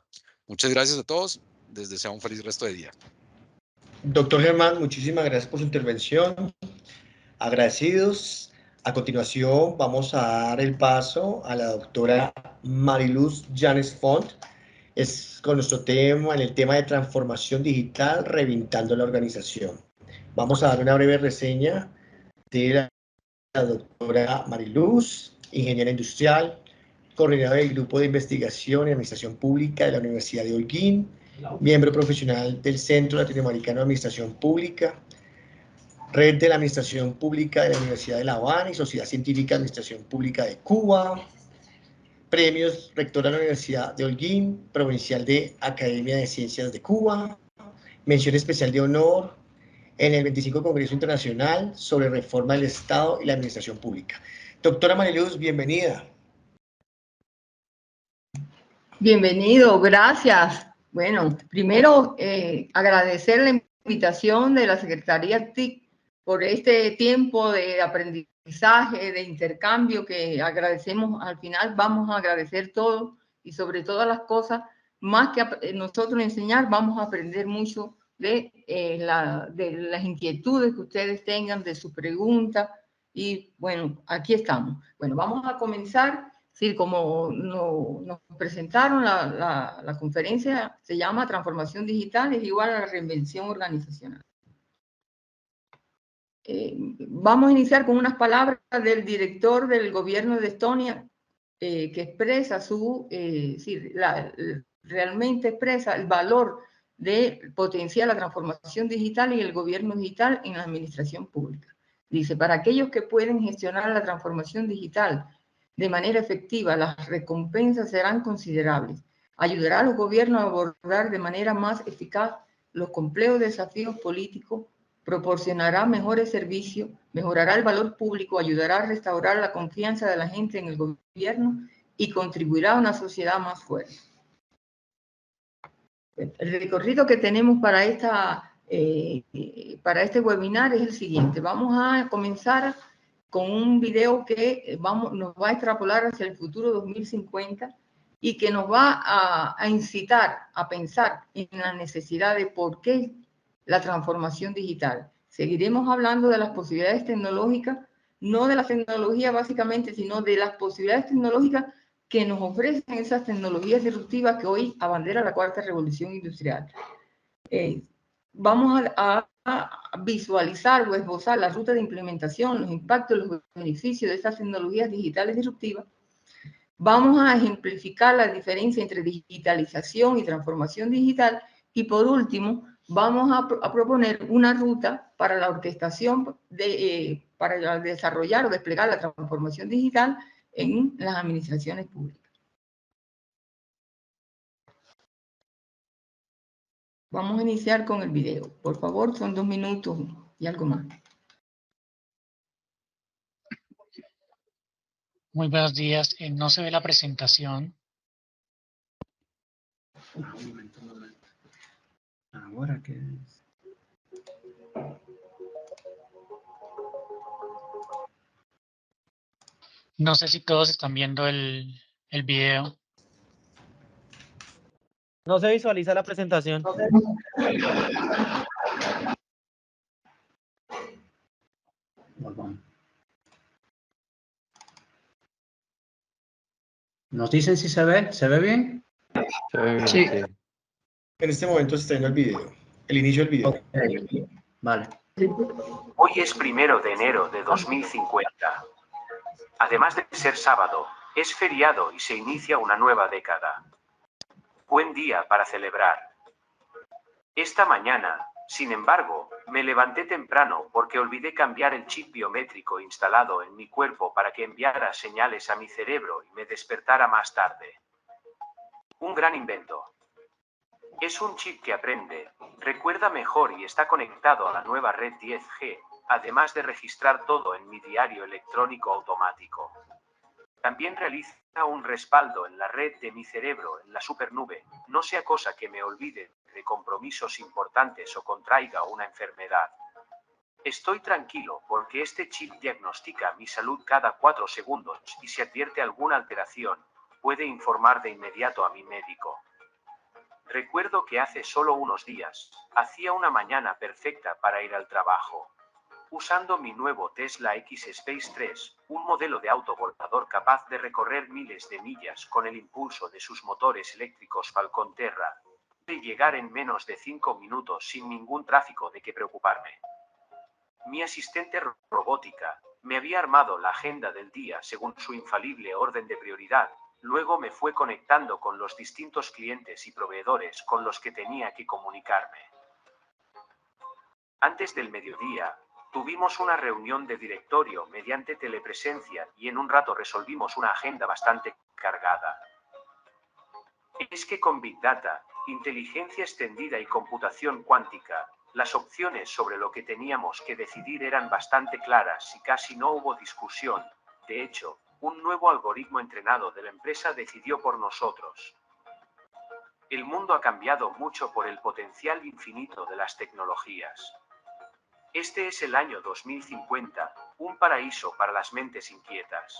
Muchas gracias a todos. Les deseo un feliz resto de día. Doctor Germán, muchísimas gracias por su intervención. Agradecidos. A continuación, vamos a dar el paso a la doctora Mariluz Llanes Font. Es con nuestro tema, en el tema de transformación digital, revintando la organización. Vamos a dar una breve reseña de la doctora Mariluz, ingeniera industrial, coordinadora del Grupo de Investigación y Administración Pública de la Universidad de Holguín, miembro profesional del Centro Latinoamericano de Administración Pública, Red de la Administración Pública de la Universidad de La Habana y Sociedad Científica de Administración Pública de Cuba, premios rectora de la Universidad de Holguín, provincial de Academia de Ciencias de Cuba, mención especial de honor en el 25 Congreso Internacional sobre Reforma del Estado y la Administración Pública. Doctora Mariluz, bienvenida. Bienvenido, gracias. Bueno, primero agradecer la invitación de la Secretaría TIC por este tiempo de aprendizaje, de intercambio que agradecemos. Al final vamos a agradecer todo y sobre todas las cosas, más que nosotros enseñar, vamos a aprender mucho de las inquietudes que ustedes tengan, de sus preguntas. Y bueno, aquí estamos. Bueno, vamos a comenzar. Sí, como nos presentaron, la conferencia se llama Transformación Digital, es igual a la reinvención organizacional. Vamos a iniciar con unas palabras del director del gobierno de Estonia, que expresa realmente expresa el valor de potenciar la transformación digital y el gobierno digital en la administración pública. Dice, para aquellos que pueden gestionar la transformación digital de manera efectiva, las recompensas serán considerables. Ayudará a los gobiernos a abordar de manera más eficaz los complejos desafíos políticos proporcionará mejores servicios, mejorará el valor público, ayudará a restaurar la confianza de la gente en el gobierno y contribuirá a una sociedad más fuerte. El recorrido que tenemos para este webinar es el siguiente. Vamos a comenzar con un video que nos va a extrapolar hacia el futuro 2050 y que nos va a incitar a pensar en la necesidad de por qué la transformación digital. Seguiremos hablando de las posibilidades tecnológicas, no de la tecnología básicamente, sino de las posibilidades tecnológicas que nos ofrecen esas tecnologías disruptivas que hoy abandera la cuarta revolución industrial. Vamos a visualizar o esbozar la ruta de implementación, los impactos, los beneficios de estas tecnologías digitales disruptivas. Vamos a ejemplificar la diferencia entre digitalización y transformación digital. Y por último, vamos a proponer una ruta para la orquestación, para desarrollar o desplegar la transformación digital en las administraciones públicas. Vamos a iniciar con el video. Por favor, son 2 minutos y algo más. Muy buenos días. No se ve la presentación. Ahora qué es. No sé si todos están viendo el video. No se visualiza la presentación. ¿Nos dicen si se ve? ¿Se ve bien? Sí. En este momento se está viendo el video, el inicio del video. Okay. Vale. Hoy es 1 de enero de 2050. Además de ser sábado, es feriado y se inicia una nueva década. Buen día para celebrar. Esta mañana, sin embargo, me levanté temprano porque olvidé cambiar el chip biométrico instalado en mi cuerpo para que enviara señales a mi cerebro y me despertara más tarde. Un gran invento. Es un chip que aprende, recuerda mejor y está conectado a la nueva red 10G, además de registrar todo en mi diario electrónico automático. También realiza un respaldo en la red de mi cerebro en la supernube, no sea cosa que me olvide de compromisos importantes o contraiga una enfermedad. Estoy tranquilo porque este chip diagnostica mi salud cada 4 segundos y si advierte alguna alteración, puede informar de inmediato a mi médico. Recuerdo que hace solo unos días, hacía una mañana perfecta para ir al trabajo. Usando mi nuevo Tesla X Space 3, un modelo de auto volador capaz de recorrer miles de millas con el impulso de sus motores eléctricos Falcon Terra, de llegar en menos de 5 minutos sin ningún tráfico de que preocuparme. Mi asistente robótica me había armado la agenda del día según su infalible orden de prioridad. Luego me fue conectando con los distintos clientes y proveedores con los que tenía que comunicarme. Antes del mediodía, tuvimos una reunión de directorio mediante telepresencia y en un rato resolvimos una agenda bastante cargada. Es que con Big Data, inteligencia extendida y computación cuántica, las opciones sobre lo que teníamos que decidir eran bastante claras y casi no hubo discusión. De hecho, un nuevo algoritmo entrenado de la empresa decidió por nosotros. El mundo ha cambiado mucho por el potencial infinito de las tecnologías. Este es el año 2050, un paraíso para las mentes inquietas.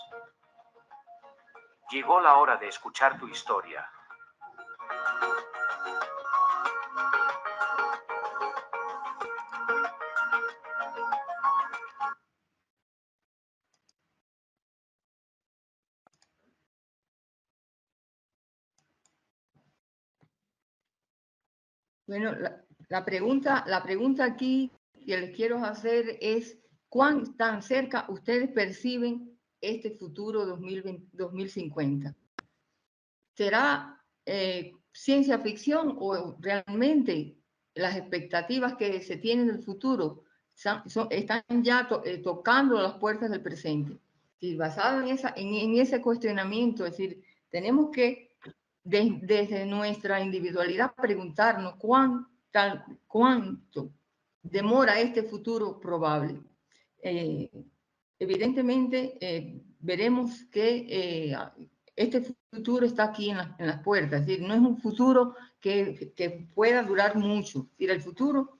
Llegó la hora de escuchar tu historia. Bueno, la pregunta aquí que les quiero hacer es ¿cuán tan cerca ustedes perciben este futuro 2050? ¿Será ciencia ficción o realmente las expectativas que se tienen del futuro están ya tocando las puertas del presente? Y basado en ese cuestionamiento, es decir, tenemos que desde nuestra individualidad preguntarnos cuánto demora este futuro probable. Evidentemente, veremos que este futuro está aquí en las puertas, es decir, no es un futuro que pueda durar mucho, es decir, el futuro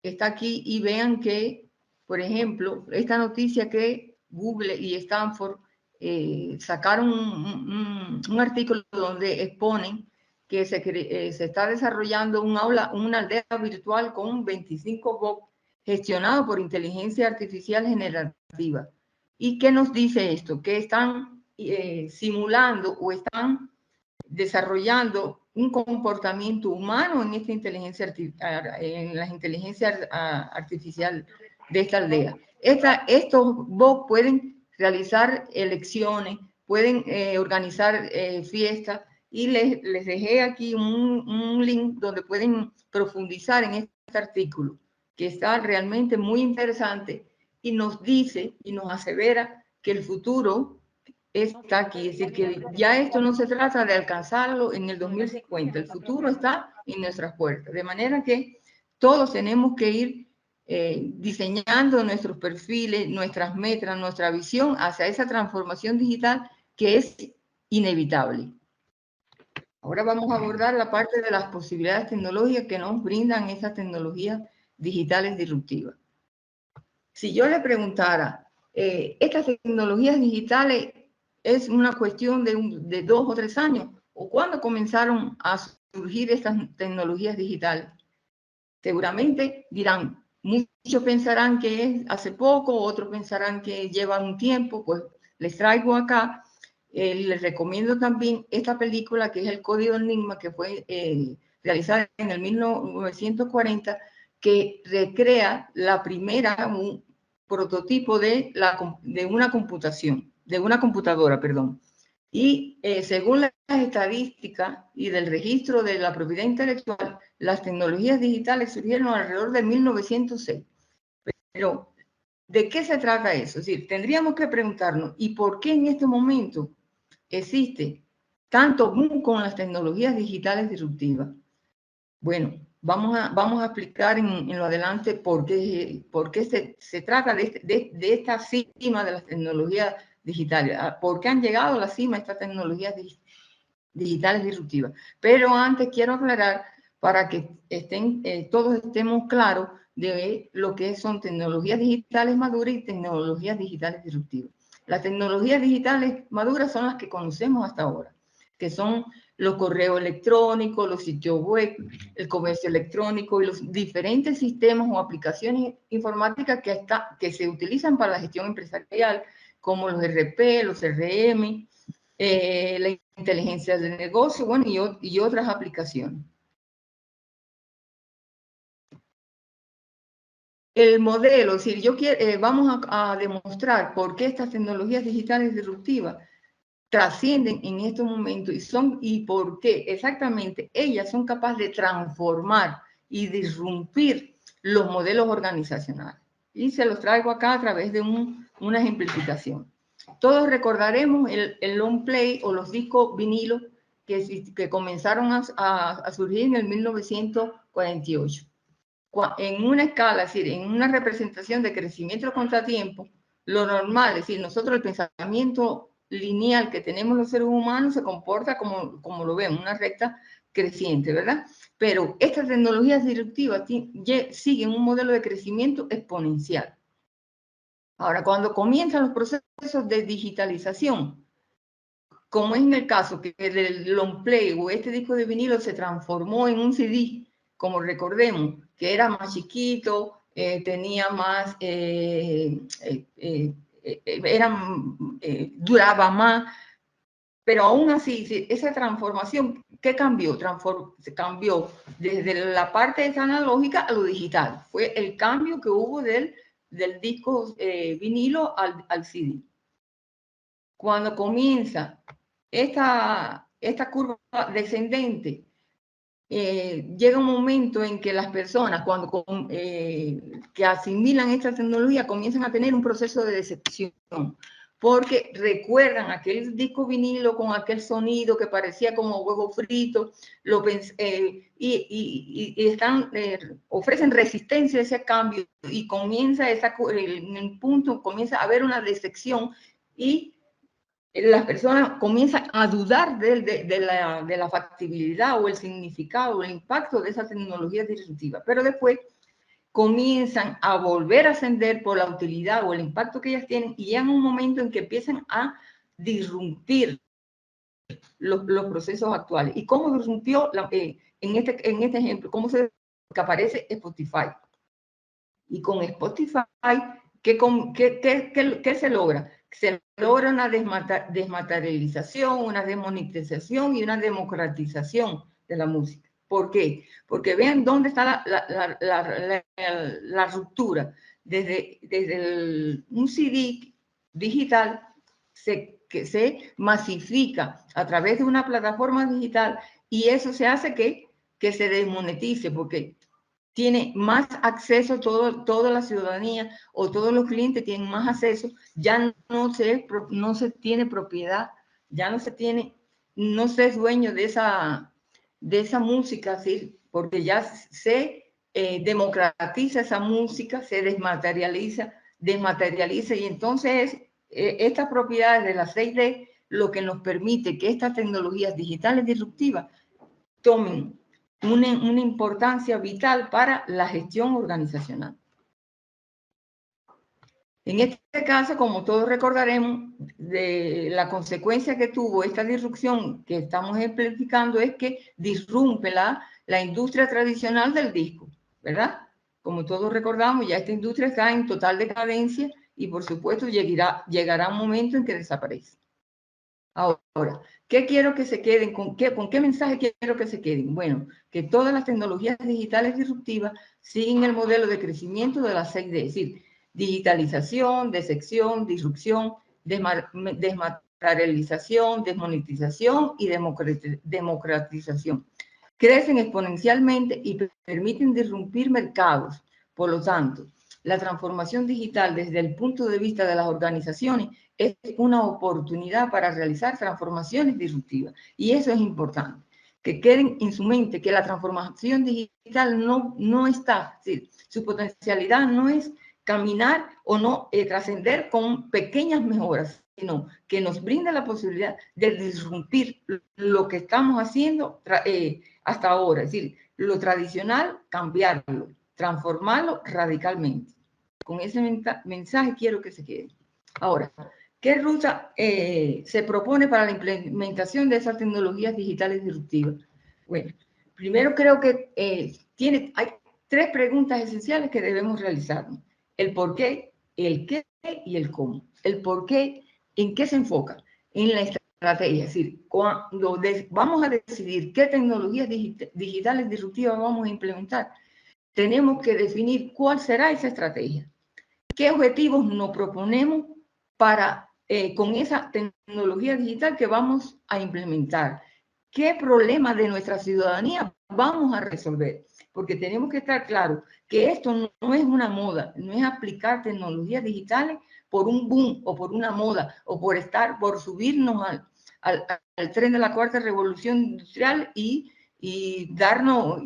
está aquí y vean que, por ejemplo, esta noticia que Google y Stanford sacaron un artículo donde exponen que se está desarrollando una aldea virtual con 25 bots gestionado por inteligencia artificial generativa. ¿Y qué nos dice esto? Que están simulando o están desarrollando un comportamiento humano en esta inteligencia en la inteligencia artificial de esta aldea. Estos bots pueden realizar elecciones, pueden organizar fiestas, y les dejé aquí un link donde pueden profundizar en este artículo, que está realmente muy interesante y nos dice y nos asevera que el futuro está aquí. Es decir, que ya esto no se trata de alcanzarlo en el 2050, el futuro está en nuestras puertas. De manera que todos tenemos que ir diseñando nuestros perfiles, nuestras metas, nuestra visión hacia esa transformación digital que es inevitable. Ahora vamos a abordar la parte de las posibilidades tecnológicas que nos brindan esas tecnologías digitales disruptivas. Si yo le preguntara, ¿estas tecnologías digitales es una cuestión de 2 o 3 años? ¿O cuándo comenzaron a surgir estas tecnologías digitales? Seguramente dirán, muchos pensarán que es hace poco, otros pensarán que lleva un tiempo. Pues les traigo acá, les recomiendo también esta película que es El Código Enigma, que fue realizada en el 1940, que recrea la primera, un prototipo de una computadora, perdón. Y según las estadísticas y del registro de la propiedad intelectual, las tecnologías digitales surgieron alrededor de 1906. Pero, ¿de qué se trata eso? Es decir, tendríamos que preguntarnos, ¿y por qué en este momento existe tanto boom con las tecnologías digitales disruptivas? Bueno, vamos a explicar en lo adelante por qué se trata de esta cima de las tecnologías digitales, por qué han llegado a la cima estas tecnologías digitales disruptivas. Pero antes quiero aclarar para que todos estemos claros de lo que son tecnologías digitales maduras y tecnologías digitales disruptivas. Las tecnologías digitales maduras son las que conocemos hasta ahora, que son los correos electrónicos, los sitios web, el comercio electrónico y los diferentes sistemas o aplicaciones informáticas que se utilizan para la gestión empresarial, como los RP, los CRM, la inteligencia de negocio, bueno, y otras aplicaciones. El modelo, es decir, vamos a demostrar por qué estas tecnologías digitales disruptivas trascienden en estos momentos y por qué exactamente ellas son capaces de transformar y disrumpir los modelos organizacionales. Y se los traigo acá a través de una ejemplificación. Todos recordaremos el long play o los discos vinilos que comenzaron a surgir en el 1948. En una escala, es decir, en una representación de crecimiento contra tiempo, lo normal, es decir, nosotros el pensamiento lineal que tenemos los seres humanos se comporta como lo vemos, una recta creciente, ¿verdad? Pero estas tecnologías disruptivas siguen un modelo de crecimiento exponencial. Ahora, cuando comienzan los procesos de digitalización, como es en el caso que el long play o este disco de vinilo se transformó en un CD, como recordemos, que era más chiquito, tenía más, duraba más, pero aún así, esa transformación, ¿qué cambió? Se cambió desde la parte analógica a lo digital. Fue el cambio que hubo del disco vinilo al CD. Cuando comienza esta curva descendente, llega un momento en que las personas, que asimilan esta tecnología, comienzan a tener un proceso de decepción, porque recuerdan aquel disco vinilo con aquel sonido que parecía como huevo frito, ofrecen resistencia a ese cambio y comienza en el punto comienza a haber una decepción y las personas comienzan a dudar de la factibilidad o el significado o el impacto de esa tecnología disruptiva, pero después comienzan a volver a ascender por la utilidad o el impacto que ellas tienen y llegan a un momento en que empiezan a disrumpir los procesos actuales. ¿Y cómo disrumpió en este ejemplo? ¿Cómo que aparece Spotify? Y con Spotify, ¿qué se logra? Se logra una desmaterialización, una desmonetización y una democratización de la música. ¿Por qué? Porque vean dónde está la ruptura. Desde un CD digital que se masifica a través de una plataforma digital y eso se hace que se desmonetice porque tiene más acceso, toda la ciudadanía o todos los clientes tienen más acceso, ya no se tiene propiedad, ya no se es dueño de esa música, ¿sí? Porque ya se democratiza esa música, se desmaterializa y entonces estas propiedades de la 6D lo que nos permite que estas tecnologías digitales disruptivas tomen una importancia vital para la gestión organizacional. En este caso, como todos recordaremos, la consecuencia que tuvo esta disrupción que estamos ejemplificando es que disrumpe la industria tradicional del disco, ¿verdad? Como todos recordamos, ya esta industria está en total decadencia y por supuesto llegará un momento en que desaparece. Ahora, ¿qué quiero que se queden? ¿Con qué mensaje quiero que se queden? Bueno, que todas las tecnologías digitales disruptivas siguen el modelo de crecimiento de las 6D, es decir, digitalización, decepción, disrupción, desmaterialización, desmonetización y democratización. Crecen exponencialmente y permiten disrumpir mercados. Por lo tanto, la transformación digital desde el punto de vista de las organizaciones es una oportunidad para realizar transformaciones disruptivas. Y eso es importante, que queden en su mente que la transformación digital no está, es decir, su potencialidad no es caminar o no trascender con pequeñas mejoras, sino que nos brinda la posibilidad de disrumpir lo que estamos haciendo hasta ahora, es decir, lo tradicional, cambiarlo, transformarlo radicalmente. Con ese mensaje quiero que se quede. Ahora, ¿qué ruta se propone para la implementación de esas tecnologías digitales disruptivas? Bueno, primero creo que hay 3 preguntas esenciales que debemos realizarnos. El por qué, el qué y el cómo. El por qué, ¿en qué se enfoca? En la estrategia, es decir, cuando vamos a decidir qué tecnologías digitales disruptivas vamos a implementar, tenemos que definir cuál será esa estrategia. ¿Qué objetivos nos proponemos con esa tecnología digital que vamos a implementar? ¿Qué problemas de nuestra ciudadanía vamos a resolver? Porque tenemos que estar claros que esto no es una moda, no es aplicar tecnologías digitales por un boom o por una moda o por subirnos al tren de la 4ª revolución industrial y darnos,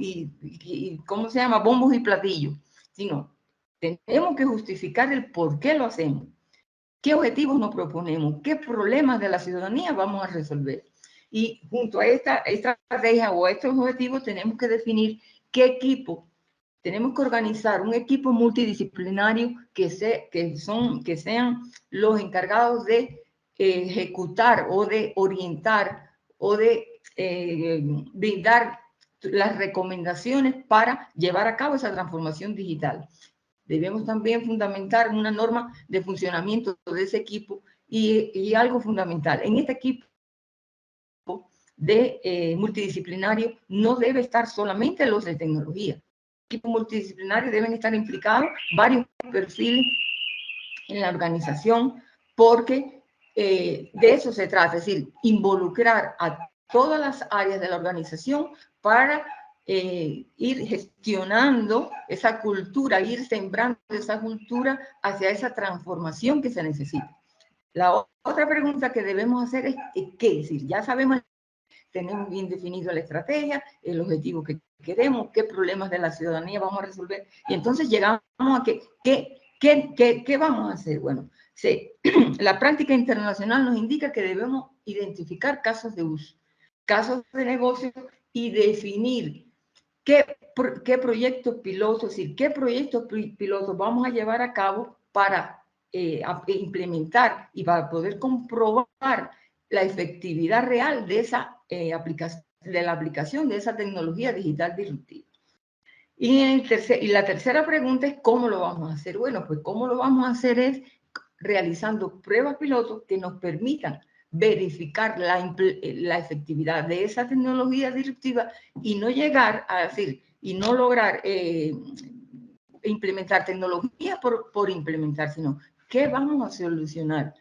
¿cómo se llama? Bombos y platillos, sino tenemos que justificar el por qué lo hacemos, qué objetivos nos proponemos, qué problemas de la ciudadanía vamos a resolver. Y junto a esta estrategia o a estos objetivos tenemos que definir qué equipo. Tenemos que organizar un equipo multidisciplinario que sean los encargados de ejecutar o de orientar o de brindar las recomendaciones para llevar a cabo esa transformación digital. Debemos también fundamentar una norma de funcionamiento de ese equipo y algo fundamental. En este equipo multidisciplinario no debe estar solamente los de tecnología. En el equipo multidisciplinario deben estar implicados varios perfiles en la organización porque de eso se trata, es decir, involucrar a todas las áreas de la organización para ir gestionando esa cultura, ir sembrando esa cultura hacia esa transformación que se necesita. La otra pregunta que debemos hacer es ¿qué? Es decir, ya sabemos, tenemos bien definido la estrategia, el objetivo que queremos, qué problemas de la ciudadanía vamos a resolver, y entonces llegamos a ¿qué vamos a hacer? Bueno, la práctica internacional nos indica que debemos identificar casos de uso, casos de negocio y definir qué proyectos pilotos, es decir, qué proyectos pilotos vamos a llevar a cabo para implementar y para poder comprobar la efectividad real de esa aplicación de esa tecnología digital disruptiva. Y la tercera pregunta es ¿cómo lo vamos a hacer? Bueno, pues cómo lo vamos a hacer es realizando pruebas pilotos que nos permitan verificar la efectividad de esa tecnología disruptiva y no llegar a decir, y no lograr implementar tecnología por implementar, sino ¿qué vamos a solucionar?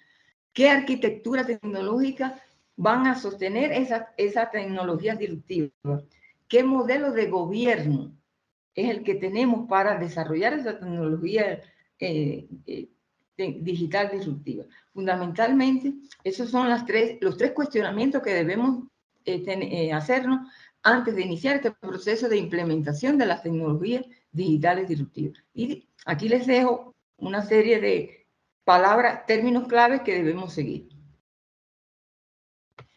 ¿Qué arquitectura tecnológica van a sostener esa tecnología disruptiva? ¿Qué modelo de gobierno es el que tenemos para desarrollar esa tecnología digital disruptiva? Fundamentalmente, esos son los tres cuestionamientos que debemos hacernos antes de iniciar este proceso de implementación de las tecnologías digitales disruptivas. Y aquí les dejo una serie de palabras, términos claves que debemos seguir.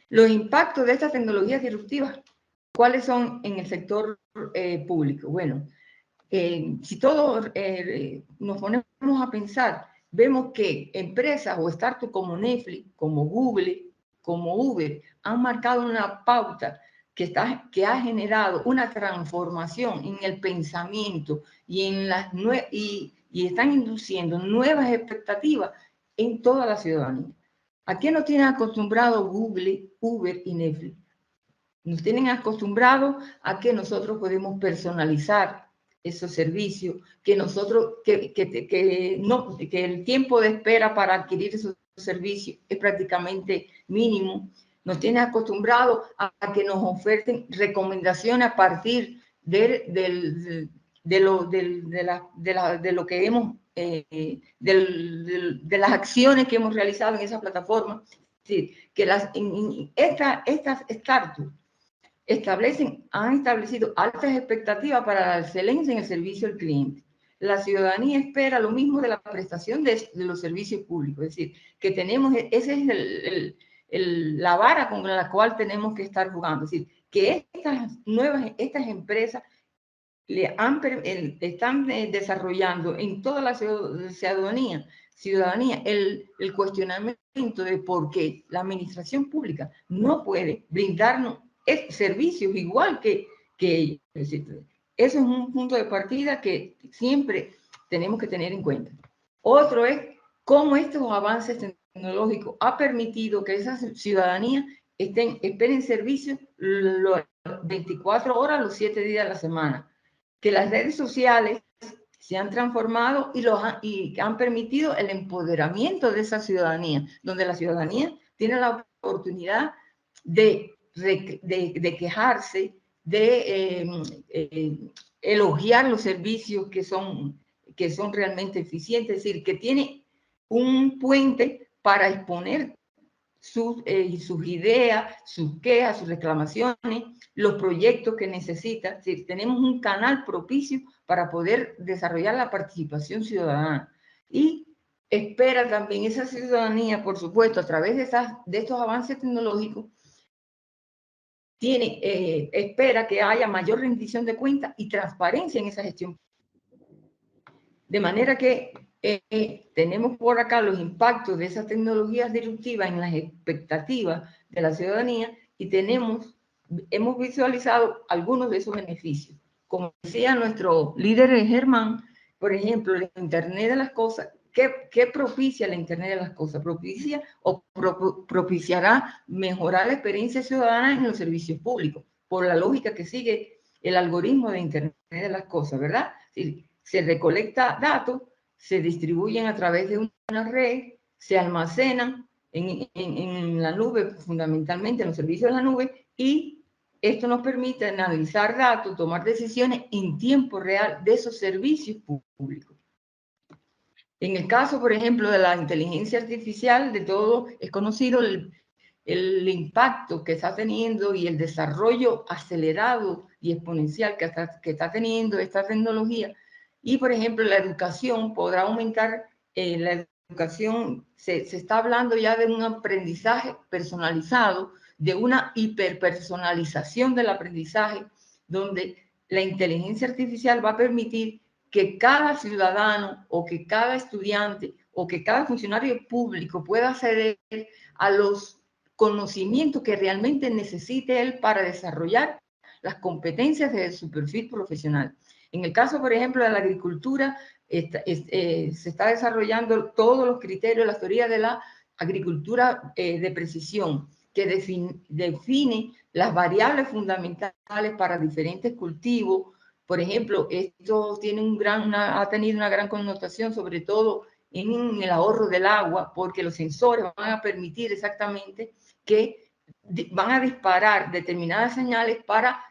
Los impactos de estas tecnologías disruptivas, ¿cuáles son en el sector público? Bueno, si todos nos ponemos a pensar, vemos que empresas o startups como Netflix, como Google, como Uber, han marcado una pauta que ha generado una transformación en el pensamiento y están induciendo nuevas expectativas en toda la ciudadanía. ¿A qué nos tienen acostumbrado Google, Uber y Netflix? Nos tienen acostumbrados a que nosotros podemos personalizar esos servicios, que el tiempo de espera para adquirir esos servicios es prácticamente mínimo. Nos tienen acostumbrados a que nos oferten recomendaciones a partir de las acciones que hemos realizado en esa plataforma. Es decir, que estas startups han establecido altas expectativas para la excelencia en el servicio al cliente. La ciudadanía espera lo mismo de la prestación de los servicios públicos, es decir, que esa es la vara con la cual tenemos que estar jugando, es decir, que estas empresas están desarrollando en toda la ciudadanía el cuestionamiento de por qué la administración pública no puede brindarnos servicios igual que ellos. Eso es un punto de partida que siempre tenemos que tener en cuenta. Otro es cómo estos avances tecnológicos han permitido que esa ciudadanía esperen servicios 24 horas, los 7 días de la semana. Que las redes sociales se han transformado y han permitido el empoderamiento de esa ciudadanía, donde la ciudadanía tiene la oportunidad de quejarse, de elogiar los servicios que son realmente eficientes, es decir, que tiene un puente para exponer sus ideas, sus quejas, sus reclamaciones, los proyectos que necesita. Es decir, tenemos un canal propicio para poder desarrollar la participación ciudadana. Y espera también esa ciudadanía, por supuesto, a través de estos avances tecnológicos, espera que haya mayor rendición de cuentas y transparencia en esa gestión. De manera que tenemos por acá los impactos de esas tecnologías disruptivas en las expectativas de la ciudadanía y hemos visualizado algunos de esos beneficios. Como decía nuestro líder Germán, por ejemplo, el Internet de las Cosas, ¿qué propicia la Internet de las Cosas? Propicia o propiciará mejorar la experiencia ciudadana en los servicios públicos, por la lógica que sigue el algoritmo de Internet de las Cosas, ¿verdad? Sí, se recolecta datos, se distribuyen a través de una red, se almacenan en la nube, fundamentalmente en los servicios de la nube, y esto nos permite analizar datos, tomar decisiones en tiempo real de esos servicios públicos. En el caso, por ejemplo, de la inteligencia artificial, de todo es conocido el impacto que está teniendo y el desarrollo acelerado y exponencial que está teniendo esta tecnología. Y, por ejemplo, la educación podrá aumentar, la educación, se está hablando ya de un aprendizaje personalizado, de una hiperpersonalización del aprendizaje, donde la inteligencia artificial va a permitir que cada ciudadano o que cada estudiante o que cada funcionario público pueda acceder a los conocimientos que realmente necesite él para desarrollar las competencias de su perfil profesional. En el caso, por ejemplo, de la agricultura, se está desarrollando todos los criterios, las teorías de la agricultura de precisión, que define las variables fundamentales para diferentes cultivos. Por ejemplo, esto tiene ha tenido una gran connotación, sobre todo en el ahorro del agua, porque los sensores van a permitir exactamente que van a disparar determinadas señales para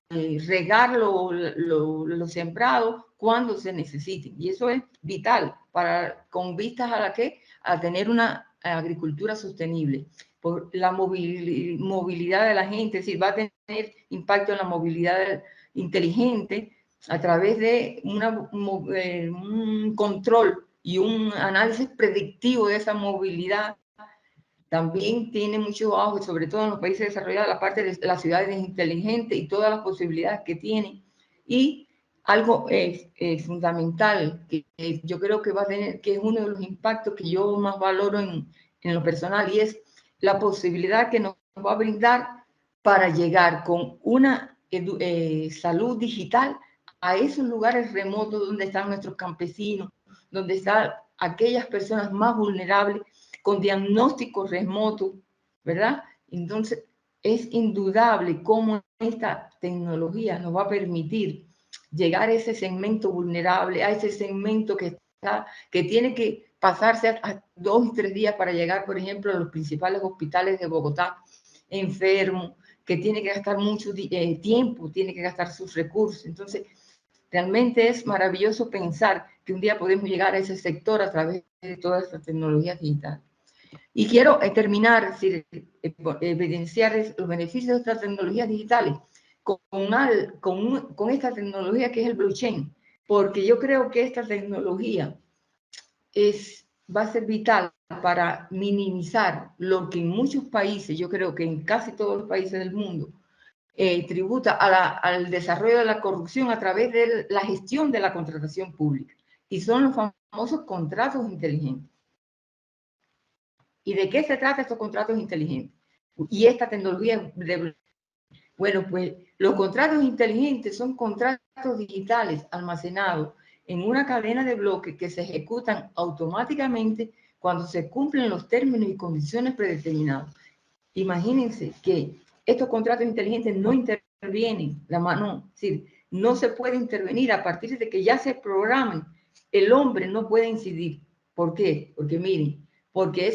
regar lo sembrado cuando se necesite. Y eso es vital con vistas a tener una agricultura sostenible. Por la movilidad de la gente, es decir, va a tener impacto en la movilidad inteligente a través de un control y un análisis predictivo de esa movilidad. También tiene mucho auge, sobre todo en los países desarrollados, la parte de las ciudades inteligentes y todas las posibilidades que tienen. Y algo fundamental que yo creo que va a tener, que es uno de los impactos que yo más valoro en lo personal, y es la posibilidad que nos va a brindar para llegar con una salud digital a esos lugares remotos donde están nuestros campesinos, donde están aquellas personas más vulnerables, con diagnóstico remoto, ¿verdad? Entonces, es indudable cómo esta tecnología nos va a permitir llegar a ese segmento vulnerable, a ese segmento que tiene que pasarse a 2 y 3 días para llegar, por ejemplo, a los principales hospitales de Bogotá, enfermo, que tiene que gastar mucho tiempo, tiene que gastar sus recursos. Entonces, realmente es maravilloso pensar que un día podemos llegar a ese sector a través de todas estas tecnologías digitales. Y quiero terminar, evidenciar los beneficios de estas tecnologías digitales con esta tecnología que es el blockchain, porque yo creo que esta tecnología va a ser vital para minimizar lo que en muchos países, yo creo que en casi todos los países del mundo, tributa al desarrollo de la corrupción a través de la gestión de la contratación pública. Y son los famosos contratos inteligentes. ¿Y de qué se trata estos contratos inteligentes? Y esta tecnología bueno, pues los contratos inteligentes son contratos digitales almacenados en una cadena de bloques que se ejecutan automáticamente cuando se cumplen los términos y condiciones predeterminados. Imagínense que estos contratos inteligentes no intervienen la mano, es decir, no se puede intervenir a partir de que ya se programen. El hombre no puede incidir. ¿Por qué? Porque miren, porque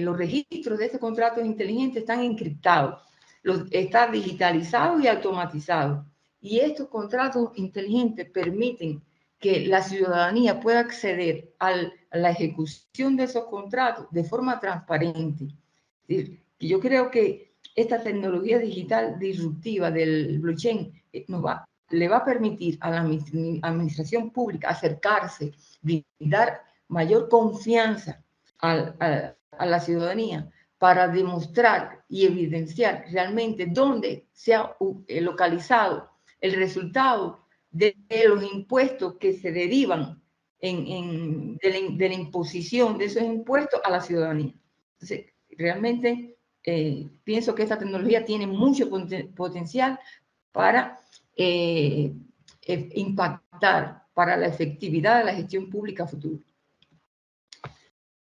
los registros de estos contratos inteligentes están encriptados, está digitalizado y automatizado. Y estos contratos inteligentes permiten que la ciudadanía pueda acceder a la ejecución de esos contratos de forma transparente. Es decir, yo creo que esta tecnología digital disruptiva del blockchain le va a permitir a la administración pública acercarse, dar mayor confianza a la ciudadanía para demostrar y evidenciar realmente dónde se ha localizado el resultado de los impuestos que se derivan de la imposición de esos impuestos a la ciudadanía. Entonces, realmente pienso que esta tecnología tiene mucho potencial para impactar para la efectividad de la gestión pública futura.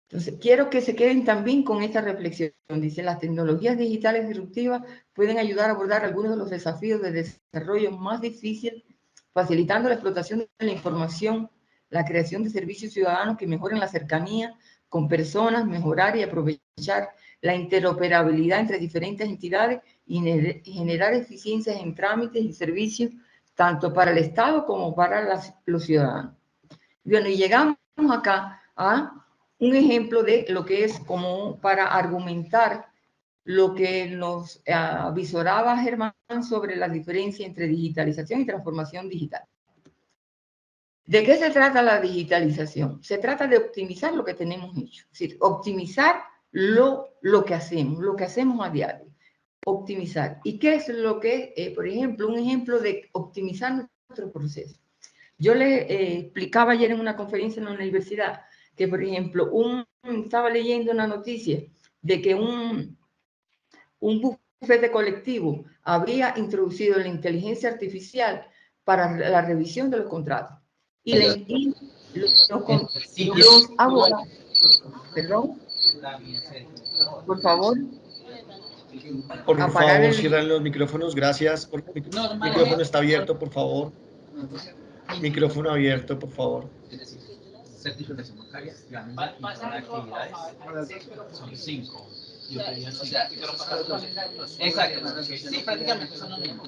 Entonces, quiero que se queden también con esta reflexión. Dice, las tecnologías digitales disruptivas pueden ayudar a abordar algunos de los desafíos de desarrollo más difíciles, facilitando la explotación de la información, la creación de servicios ciudadanos que mejoren la cercanía con personas, mejorar y aprovechar la interoperabilidad entre diferentes entidades y generar eficiencias en trámites y servicios, tanto para el Estado como para los ciudadanos. Bueno, y llegamos acá a un ejemplo de lo que es como para argumentar lo que nos avisoraba Germán sobre la diferencia entre digitalización y transformación digital. ¿De qué se trata la digitalización? Se trata de optimizar lo que tenemos hecho, es decir, optimizar lo que hacemos a diario, optimizar. ¿Y qué es lo que, por ejemplo, un ejemplo de optimizar nuestro proceso? Yo le explicaba ayer en una conferencia en la universidad que, por ejemplo, estaba leyendo una noticia de que un bufete colectivo había introducido la inteligencia artificial para la revisión de los contratos. Y los abogados, perdón, por favor. Por favor, cierran los micrófonos, gracias. El micrófono está abierto, por favor. Micrófono abierto, por favor. Certificación bancaria, actividades, son 5. Exacto, sí, prácticamente son lo mismo.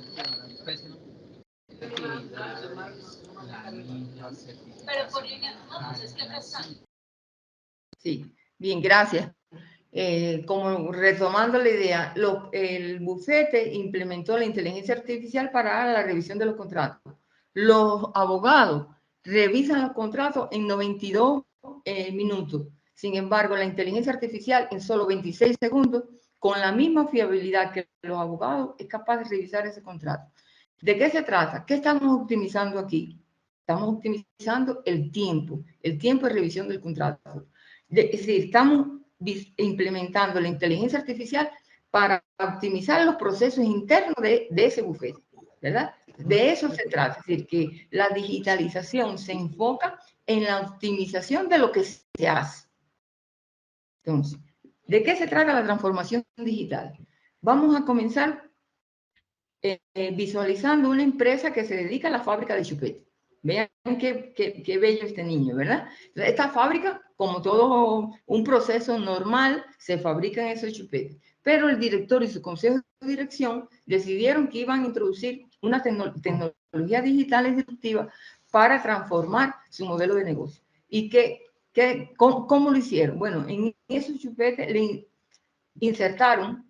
Pero por línea, entonces, ¿qué pasa? Sí, bien, gracias. Como retomando la idea, el bufete implementó la inteligencia artificial para la revisión de los contratos. Los abogados revisan los contratos en 92 minutos. Sin embargo, la inteligencia artificial en solo 26 segundos, con la misma fiabilidad que los abogados, es capaz de revisar ese contrato. ¿De qué se trata? ¿Qué estamos optimizando aquí? Estamos optimizando el tiempo de revisión del contrato. Es decir, estamos implementando la inteligencia artificial para optimizar los procesos internos de ese bufete, ¿verdad? De eso se trata, es decir, que la digitalización se enfoca en la optimización de lo que se hace. Entonces, ¿de qué se trata la transformación digital? Vamos a comenzar visualizando una empresa que se dedica a la fábrica de chupetes. Vean qué bello este niño, ¿verdad? Esta fábrica, como todo un proceso normal, se fabrican esos chupetes. Pero el director y su consejo de dirección decidieron que iban a introducir una tecnología digital disruptiva para transformar su modelo de negocio. ¿Y cómo lo hicieron? Bueno, en esos chupetes le insertaron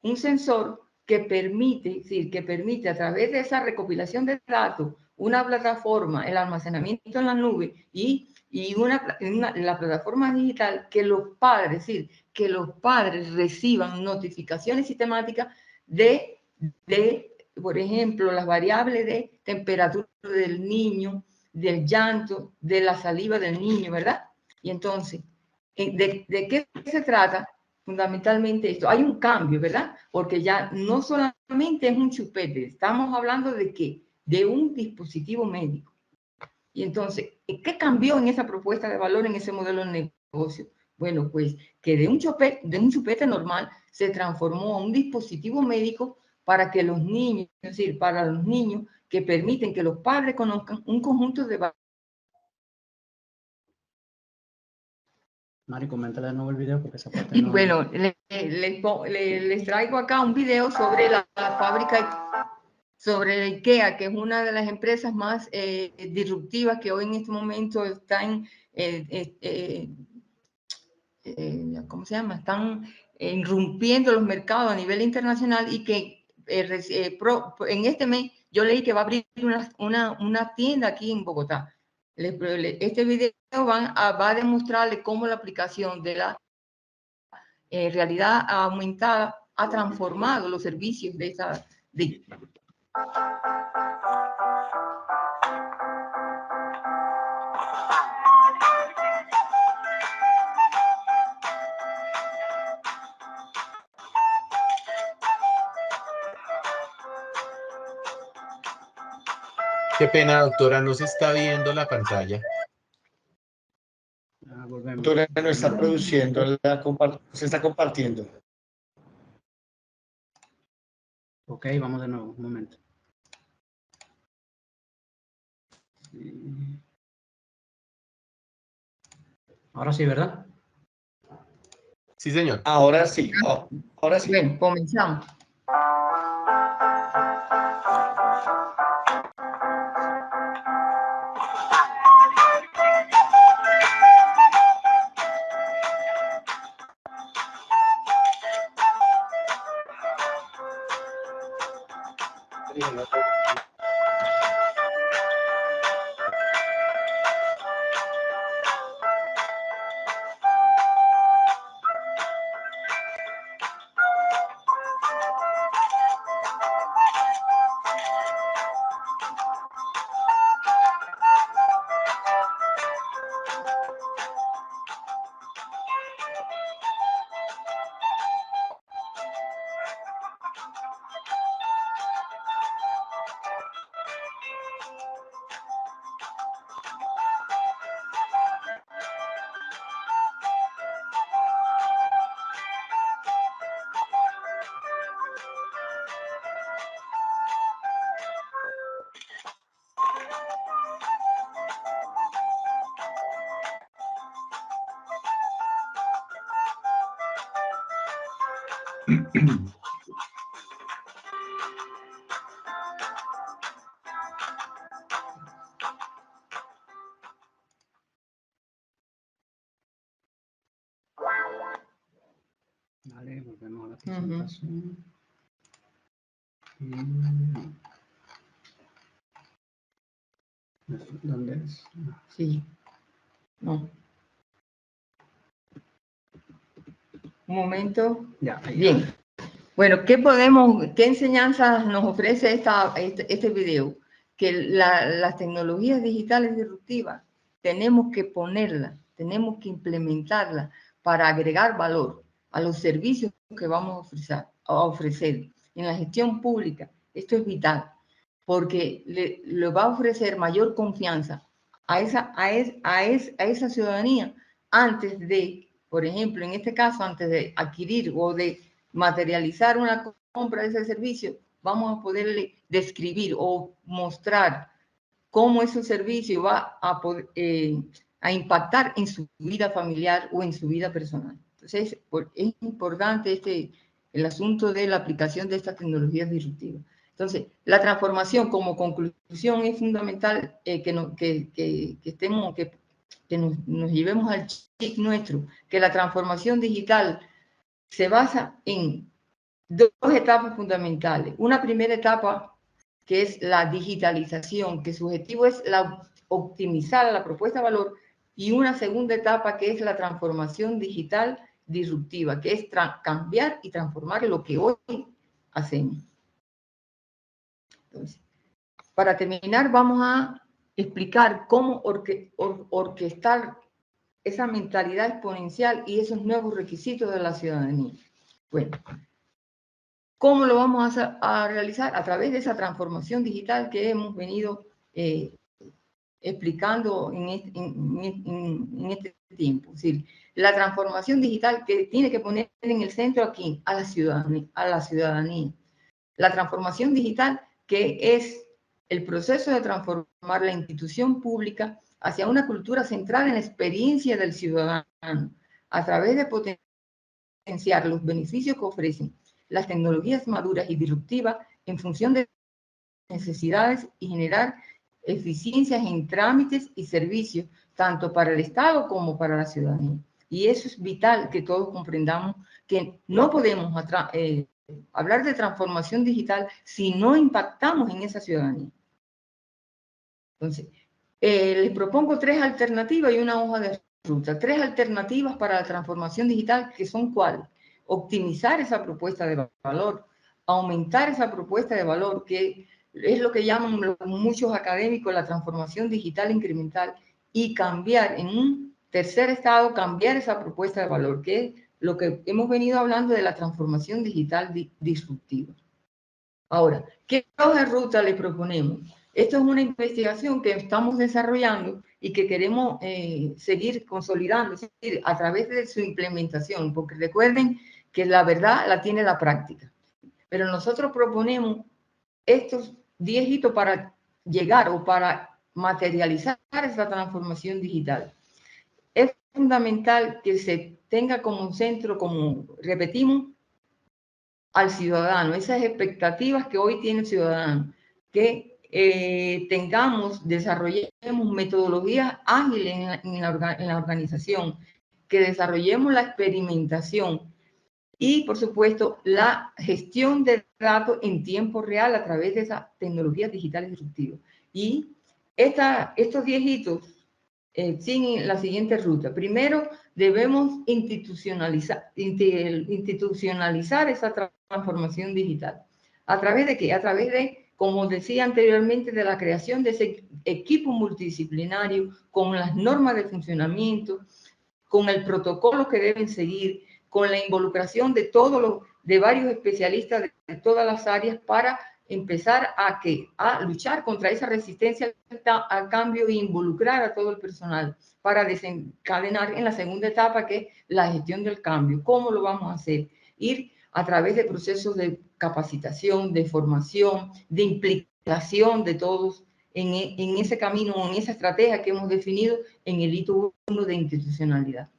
un sensor que permite a través de esa recopilación de datos, una plataforma, el almacenamiento en la nube y la plataforma digital, que los padres, reciban notificaciones sistemáticas de, por ejemplo, las variables de temperatura del niño, del llanto, de la saliva del niño, ¿verdad? Y entonces, ¿de qué se trata? Fundamentalmente esto, hay un cambio, ¿verdad? Porque ya no solamente es un chupete, estamos hablando de ¿qué? De un dispositivo médico. Y entonces, ¿qué cambió en esa propuesta de valor, en ese modelo de negocio? Bueno, pues que de un chupete normal se transformó a un dispositivo médico para que los niños, es decir, para los niños que permiten que los padres conozcan un conjunto de valores. Mari, coméntale de nuevo el video porque esa parte no... Bueno, les traigo acá un video sobre la fábrica, sobre la IKEA, que es una de las empresas más disruptivas que hoy en este momento están, ¿cómo se llama? Están irrumpiendo los mercados a nivel internacional y que en este mes yo leí que va a abrir una tienda aquí en Bogotá. Este video va a demostrarle cómo la aplicación de la realidad aumentada ha transformado los servicios de esa... Qué pena, doctora, no se está viendo la pantalla. Doctora, no está produciendo, se está compartiendo. Ok, vamos de nuevo, un momento. Ahora sí, ¿verdad? Sí, señor. Ahora sí, ahora sí. Bien, comenzamos. Vale, volvemos a la presentación. ¿Dónde es? Sí. No. Un momento. Ya, ahí. Bien. Bueno, qué enseñanzas nos ofrece este video? Que las tecnologías digitales disruptivas tenemos que ponerlas, tenemos que implementarlas para agregar valor a los servicios que vamos a ofrecer en la gestión pública. Esto es vital, porque le va a ofrecer mayor confianza a esa ciudadanía antes de, por ejemplo, en este caso, antes de adquirir o de materializar una compra de ese servicio, vamos a poderle describir o mostrar cómo ese servicio va a impactar en su vida familiar o en su vida personal. Entonces, es importante el asunto de la aplicación de estas tecnologías disruptivas. Entonces, la transformación como conclusión es fundamental que nos llevemos al chip nuestro, que la transformación digital se basa en dos etapas fundamentales. Una primera etapa, que es la digitalización, que su objetivo es optimizar la propuesta de valor, y una segunda etapa, que es la transformación digital disruptiva, que es cambiar y transformar lo que hoy hacemos. Entonces, para terminar, vamos a explicar cómo orquestar esa mentalidad exponencial y esos nuevos requisitos de la ciudadanía. Bueno, ¿cómo lo vamos a realizar? A través de esa transformación digital que hemos venido explicando en este tiempo. Es decir, la transformación digital que tiene que poner en el centro aquí a la ciudadanía. La transformación digital que es el proceso de transformar la institución pública hacia una cultura centrada en la experiencia del ciudadano, a través de potenciar los beneficios que ofrecen las tecnologías maduras y disruptivas en función de necesidades y generar eficiencias en trámites y servicios, tanto para el Estado como para la ciudadanía. Y eso es vital que todos comprendamos, que no podemos hablar de transformación digital si no impactamos en esa ciudadanía. Entonces, les propongo 3 alternativas y una hoja de ruta. 3 alternativas para la transformación digital, que son ¿cuáles? Optimizar esa propuesta de valor, aumentar esa propuesta de valor, que es lo que llaman muchos académicos la transformación digital incremental, y cambiar en un tercer estado, cambiar esa propuesta de valor, que es lo que hemos venido hablando de la transformación digital disruptiva. Ahora, ¿qué hoja de ruta le proponemos? Esto es una investigación que estamos desarrollando y que queremos seguir consolidando, es decir, a través de su implementación, porque recuerden que la verdad la tiene la práctica. Pero nosotros proponemos estos 10 hitos para llegar o para materializar esa transformación digital. Es fundamental que se tenga como un centro, como repetimos, al ciudadano, esas expectativas que hoy tiene el ciudadano, que desarrollemos metodologías ágiles en la organización, que desarrollemos la experimentación y, por supuesto, la gestión de datos en tiempo real a través de esas tecnologías digitales disruptivas. Y estos 10 hitos siguen la siguiente ruta. Primero, debemos institucionalizar esa transformación digital. ¿A través de qué? A través de, como decía anteriormente, de la creación de ese equipo multidisciplinario con las normas de funcionamiento, con el protocolo que deben seguir, con la involucración de de varios especialistas de todas las áreas para empezar a luchar contra esa resistencia al cambio e involucrar a todo el personal para desencadenar en la segunda etapa, que es la gestión del cambio. ¿Cómo lo vamos a hacer? Ir a través de procesos de capacitación, de formación, de implicación de todos en ese camino, en esa estrategia que hemos definido en el hito 1 de institucionalidad.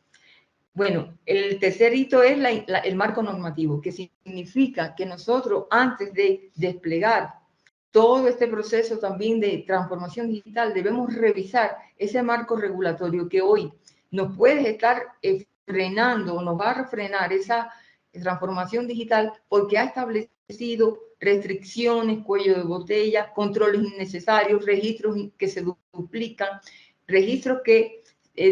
Bueno, el tercer hito es el marco normativo, que significa que nosotros, antes de desplegar todo este proceso también de transformación digital, debemos revisar ese marco regulatorio que hoy nos puede estar frenando, nos va a frenar esa transformación digital porque ha establecido restricciones, cuello de botella, controles innecesarios, registros que se duplican, registros que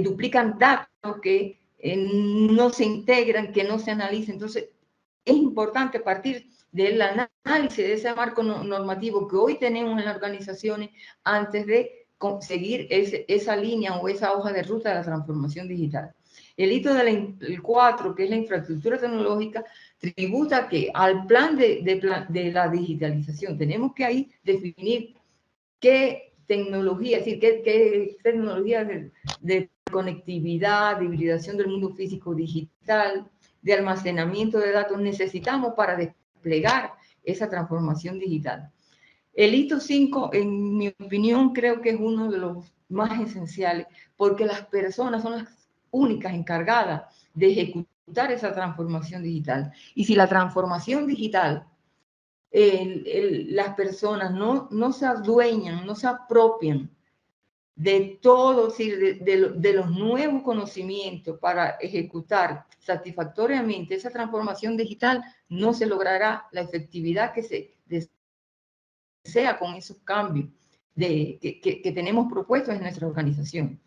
duplican datos que no se integran, que no se analizan. Entonces, es importante partir del análisis de ese marco normativo que hoy tenemos en las organizaciones antes de conseguir esa línea o esa hoja de ruta de la transformación digital. El hito del 4, que es la infraestructura tecnológica, tributa al plan de la digitalización. Tenemos que ahí definir qué tecnología, es decir, qué tecnología de conectividad, de hibridación del mundo físico digital, de almacenamiento de datos necesitamos para desplegar esa transformación digital. El hito 5, en mi opinión, creo que es uno de los más esenciales, porque las personas son las únicas encargadas de ejecutar esa transformación digital. Y si la transformación digital, las personas no se adueñan, no se apropian de todo, de los nuevos conocimientos para ejecutar satisfactoriamente esa transformación digital, no se logrará la efectividad que se desea con esos cambios que tenemos propuestos en nuestra organización.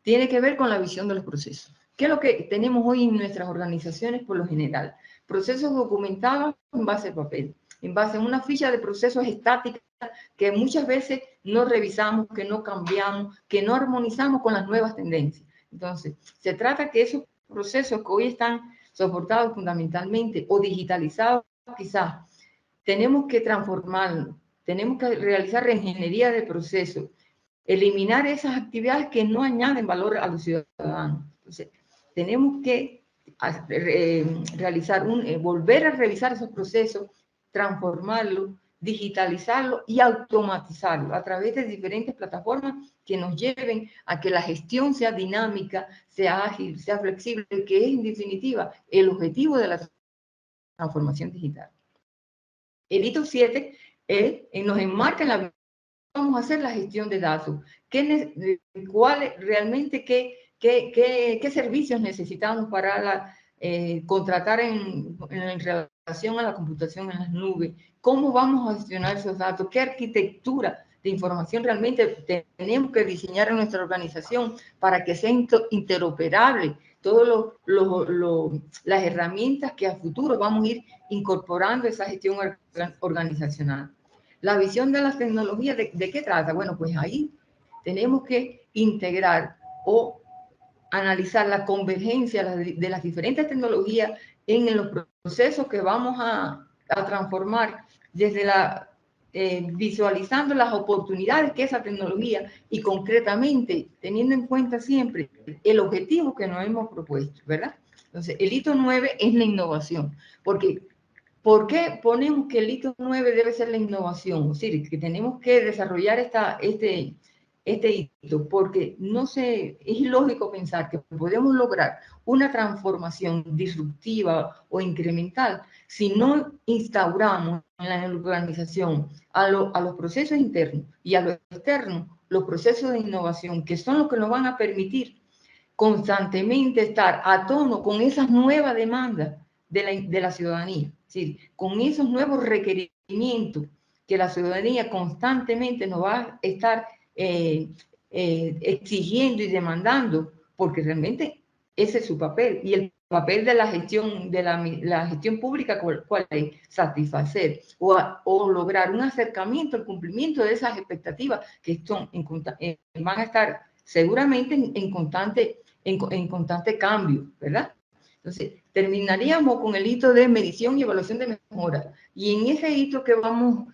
Tiene que ver con la visión de los procesos. ¿Qué es lo que tenemos hoy en nuestras organizaciones por lo general? Procesos documentados en base a papel, en base a una ficha de procesos estática que muchas veces no revisamos, que no cambiamos, que no armonizamos con las nuevas tendencias. Entonces, se trata que esos procesos que hoy están soportados fundamentalmente o digitalizados quizás, tenemos que transformarlos, tenemos que realizar reingeniería de procesos, eliminar esas actividades que no añaden valor a los ciudadanos. Entonces, tenemos que volver a revisar esos procesos, transformarlos, digitalizarlo y automatizarlo a través de diferentes plataformas que nos lleven a que la gestión sea dinámica, sea ágil, sea flexible, que es en definitiva el objetivo de la transformación digital. El hito 7 nos enmarca en la vamos a hacer la gestión de datos, qué servicios necesitamos para contratar en relación a la computación en las nubes, cómo vamos a gestionar esos datos, qué arquitectura de información realmente tenemos que diseñar en nuestra organización para que sea interoperable todas las herramientas que a futuro vamos a ir incorporando esa gestión organizacional. La visión de las tecnologías, ¿de qué trata? Bueno, pues ahí tenemos que integrar o analizar la convergencia de las diferentes tecnologías en los procesos que vamos a transformar desde visualizando las oportunidades que esa tecnología y concretamente teniendo en cuenta siempre el objetivo que nos hemos propuesto, ¿verdad? Entonces, el hito 9 es la innovación, porque ¿por qué ponemos que el hito 9 debe ser la innovación? Es decir, que tenemos que desarrollar este hito, porque es ilógico pensar que podemos lograr una transformación disruptiva o incremental si no instauramos en la organización a los procesos internos y a los externos los procesos de innovación, que son los que nos van a permitir constantemente estar a tono con esas nuevas demandas de la ciudadanía. ¿Sí? Con esos nuevos requerimientos que la ciudadanía constantemente nos va a estar exigiendo y demandando, porque realmente ese es su papel. Y el papel de la gestión, la gestión pública, ¿cuál es? Satisfacer o lograr un acercamiento al cumplimiento de esas expectativas que son van a estar seguramente en constante cambio, ¿verdad? Entonces, terminaríamos con el hito de medición y evaluación de mejora. Y en ese hito que vamos,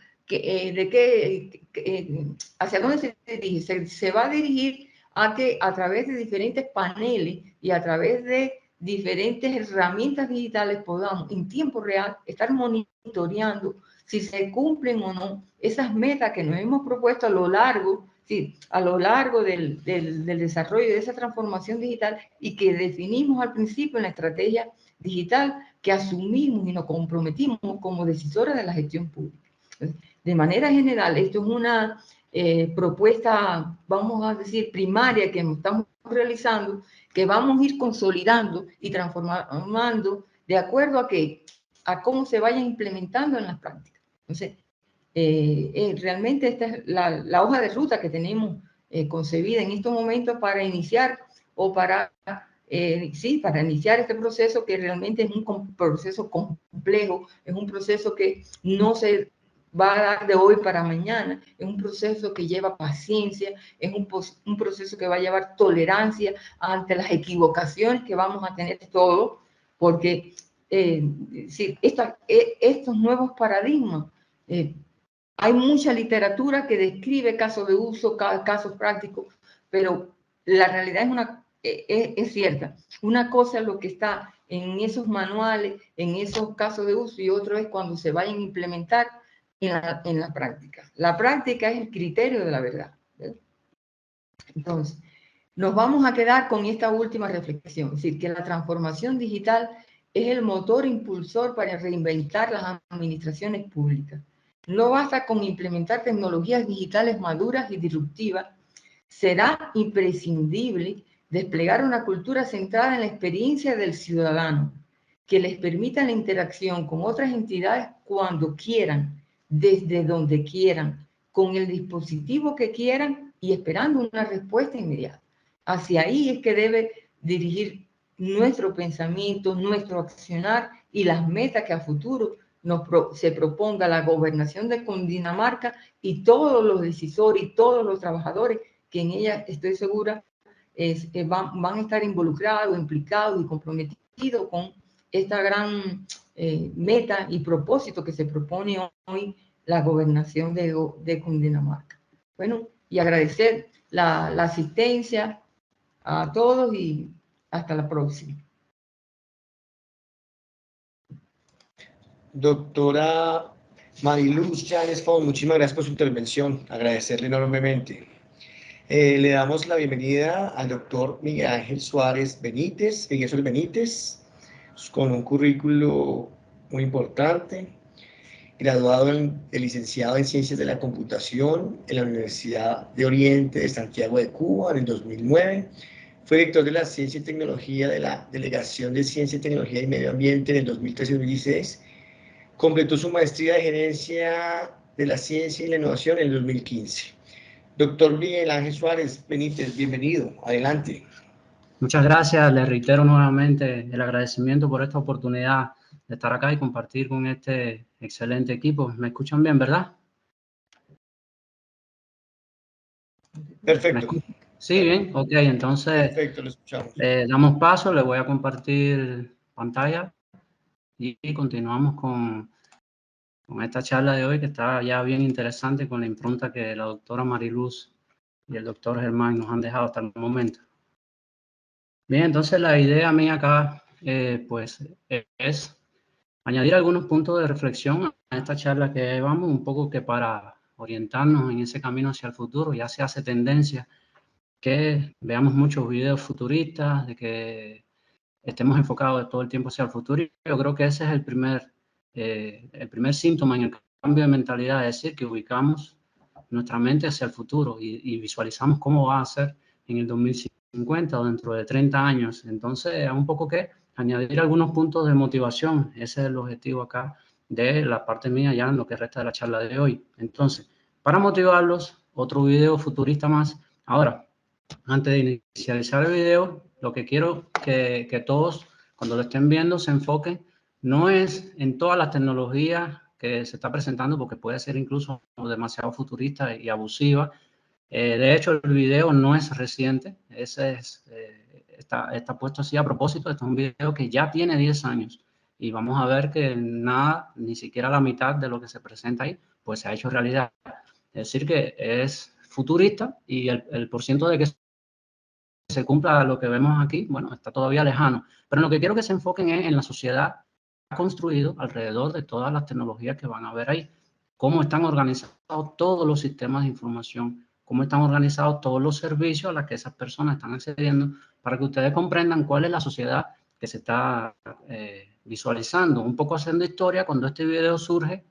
¿hacia dónde se dirige? Se va a dirigir a que a través de diferentes paneles y a través de diferentes herramientas digitales podamos en tiempo real estar monitoreando si se cumplen o no esas metas que nos hemos propuesto a lo largo, sí, a lo largo del desarrollo de esa transformación digital y que definimos al principio en la estrategia digital que asumimos y nos comprometimos como decisores de la gestión pública. De manera general, esto es una propuesta, vamos a decir, primaria que estamos realizando, que vamos a ir consolidando y transformando de acuerdo a cómo se vayan implementando en las prácticas. Entonces, realmente esta es la hoja de ruta que tenemos concebida en estos momentos para iniciar o para iniciar este proceso que realmente es un proceso complejo, es un proceso que no se va a dar de hoy para mañana, es un proceso que lleva paciencia, es un proceso que va a llevar tolerancia ante las equivocaciones que vamos a tener todos, porque estos nuevos paradigmas, hay mucha literatura que describe casos de uso, casos prácticos, pero la realidad es cierta. Una cosa es lo que está en esos manuales, en esos casos de uso, y otro es cuando se vayan a implementar en la práctica. La práctica es el criterio de la verdad, ¿verdad? Entonces, nos vamos a quedar con esta última reflexión, es decir, que la transformación digital es el motor impulsor para reinventar las administraciones públicas. No basta con implementar tecnologías digitales maduras y disruptivas, será imprescindible desplegar una cultura centrada en la experiencia del ciudadano, que les permita la interacción con otras entidades cuando quieran, desde donde quieran, con el dispositivo que quieran y esperando una respuesta inmediata. Hacia ahí es que debe dirigir nuestro pensamiento, nuestro accionar y las metas que a futuro se proponga la gobernación de Cundinamarca y todos los decisores y todos los trabajadores que en ella, estoy segura, van a estar involucrados, implicados y comprometidos con esta gran meta y propósito que se propone hoy la gobernación de Cundinamarca. Bueno, y agradecer la asistencia a todos y hasta la próxima. Doctora Mariluz Chávez Font, muchísimas gracias por su intervención, agradecerle enormemente. Le damos la bienvenida al doctor Miguel Ángel Suárez Benítez, con un currículo muy importante, graduado de licenciado en Ciencias de la Computación en la Universidad de Oriente de Santiago de Cuba en el 2009. Fue director de la Ciencia y Tecnología de la Delegación de Ciencia, Tecnología y Medio Ambiente en el 2013-2016. Completó su maestría de Gerencia de la Ciencia y la Innovación en el 2015. Doctor Miguel Ángel Suárez Benítez, bienvenido. Adelante. Muchas gracias. Le reitero nuevamente el agradecimiento por esta oportunidad de estar acá y compartir con este excelente equipo. ¿Me escuchan bien, verdad? Perfecto. Sí, bien. Ok, entonces perfecto, lo escuchamos. Damos paso, le voy a compartir pantalla y continuamos con esta charla de hoy que está ya bien interesante con la impronta que la doctora Mariluz y el doctor Germán nos han dejado hasta el momento. Bien, entonces la idea mía acá pues es añadir algunos puntos de reflexión a esta charla que llevamos, un poco que para orientarnos en ese camino hacia el futuro. Ya se hace tendencia que veamos muchos videos futuristas, de que estemos enfocados todo el tiempo hacia el futuro, y yo creo que ese es el primer síntoma en el cambio de mentalidad, es decir, que ubicamos nuestra mente hacia el futuro y visualizamos cómo va a ser en el 2050 o dentro de 30 años. Entonces, un poco que añadir algunos puntos de motivación. Ese es el objetivo acá de la parte mía ya en lo que resta de la charla de hoy. Entonces, para motivarlos, otro video futurista más. Ahora, antes de inicializar el video, lo que quiero que todos, cuando lo estén viendo, se enfoquen no es en todas las tecnologías que se está presentando, porque puede ser incluso demasiado futurista y abusiva. De hecho, el video no es reciente, está puesto así a propósito. Este es un video que ya tiene 10 años y vamos a ver que nada, ni siquiera la mitad de lo que se presenta ahí, pues se ha hecho realidad. Es decir, que es futurista y el porciento de que se cumpla lo que vemos aquí, bueno, está todavía lejano. Pero lo que quiero que se enfoquen es en la sociedad construido alrededor de todas las tecnologías que van a ver ahí, cómo están organizados todos los sistemas de información, cómo están organizados todos los servicios a los que esas personas están accediendo, para que ustedes comprendan cuál es la sociedad que se está visualizando. Un poco haciendo historia, cuando este video surge,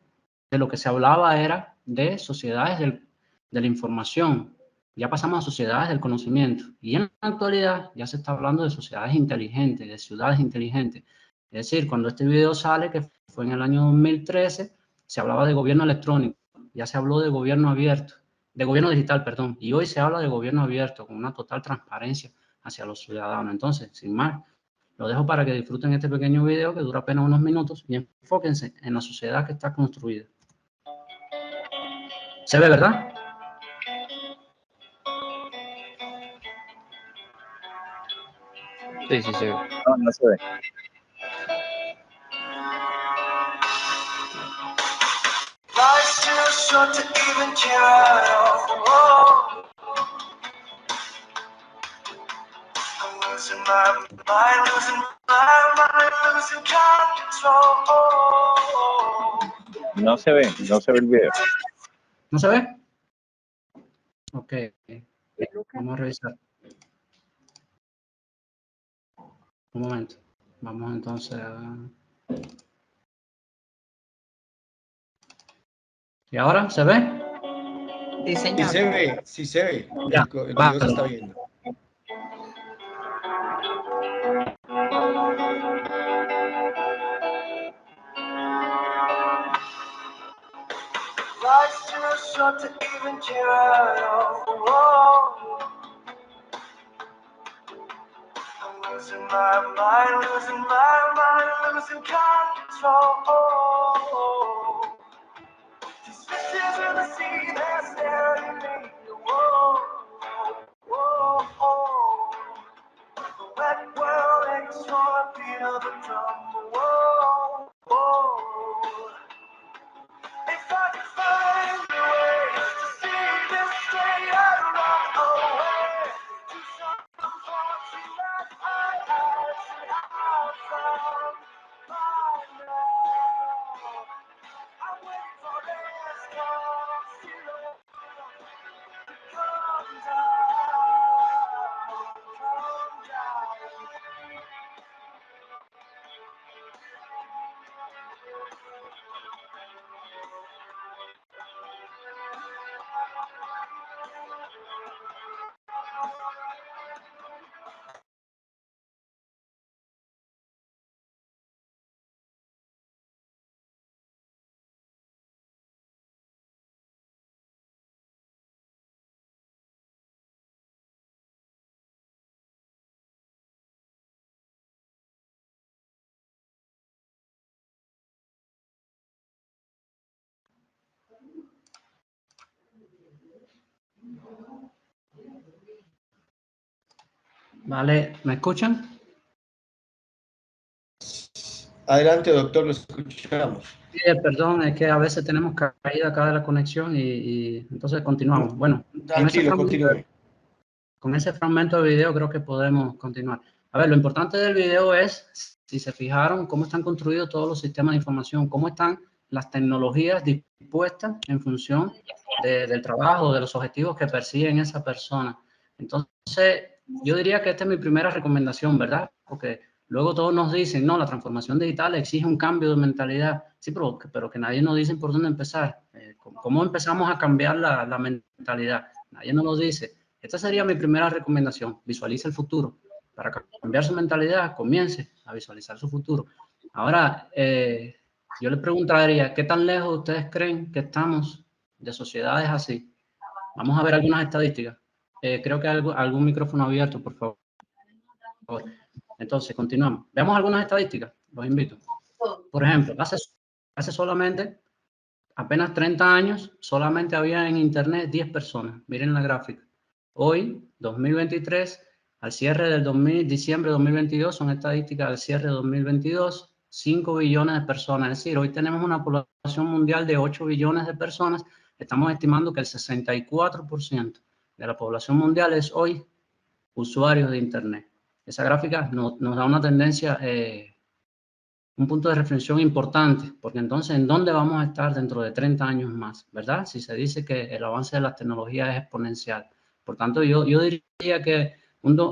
de lo que se hablaba era de sociedades de la información. Ya pasamos a sociedades del conocimiento. Y en la actualidad ya se está hablando de sociedades inteligentes, de ciudades inteligentes. Es decir, cuando este video sale, que fue en el año 2013, se hablaba de gobierno electrónico, ya se habló de gobierno abierto, de gobierno digital, perdón, y hoy se habla de gobierno abierto, con una total transparencia hacia los ciudadanos. Entonces, sin más, lo dejo para que disfruten este pequeño video que dura apenas unos minutos y enfóquense en la sociedad que está construida. ¿Se ve, verdad? Sí, sí, se ve. No, no se ve. Life's too short to even care at all. I'm losing my mind, losing my mind, losing control. No se ve el video. ¿No se ve? Ok, vamos a revisar. Un momento, vamos entonces a... ¿Y ahora se ve? Sí, señor. Sí se ve. Ya, El video se está viendo. Life's too short to even care at all. I'm losing my mind, losing control. These fishes in the sea, they're staring at me. Whoa, whoa, whoa. The wet world aches for a beat of a drum. Whoa, whoa. If I could find a way to see this straight, I'd run away to some party that I should have found by now. I'm waiting for this storm to come down, come down. Vale, ¿me escuchan? Adelante, doctor, lo escuchamos. Sí, perdón, es que a veces tenemos caída acá de la conexión y entonces continuamos. Bueno, Tranquilo, continúe. Con ese fragmento de video creo que podemos continuar. A ver, lo importante del video es, si se fijaron, cómo están construidos todos los sistemas de información, cómo están las tecnologías dispuestas en función del trabajo, de los objetivos que persiguen esa persona. Entonces, yo diría que esta es mi primera recomendación, ¿verdad? Porque luego todos nos dicen, no, la transformación digital exige un cambio de mentalidad. Sí, pero que nadie nos dice por dónde empezar. ¿Cómo empezamos a cambiar la mentalidad? Nadie nos lo dice. Esta sería mi primera recomendación. Visualiza el futuro. para cambiar su mentalidad, comience a visualizar su futuro. Ahora, yo les preguntaría, ¿qué tan lejos ustedes creen que estamos de sociedades así? Vamos a ver algunas estadísticas. Creo que hay algún micrófono abierto, por favor. Entonces, continuamos. Veamos algunas estadísticas, los invito. Por ejemplo, hace solamente apenas 30 años, solamente había en Internet 10 personas. Miren la gráfica. Hoy, 2023, al cierre del diciembre de 2022, son estadísticas al cierre de 2022, 5 billones de personas. Es decir, hoy tenemos una población mundial de 8 billones de personas. Estamos estimando que el 64% de la población mundial es hoy usuarios de Internet. Esa gráfica nos da una tendencia, un punto de reflexión importante, porque entonces, ¿en dónde vamos a estar dentro de 30 años más? ¿Verdad? Si se dice que el avance de las tecnologías es exponencial. Por tanto, yo diría que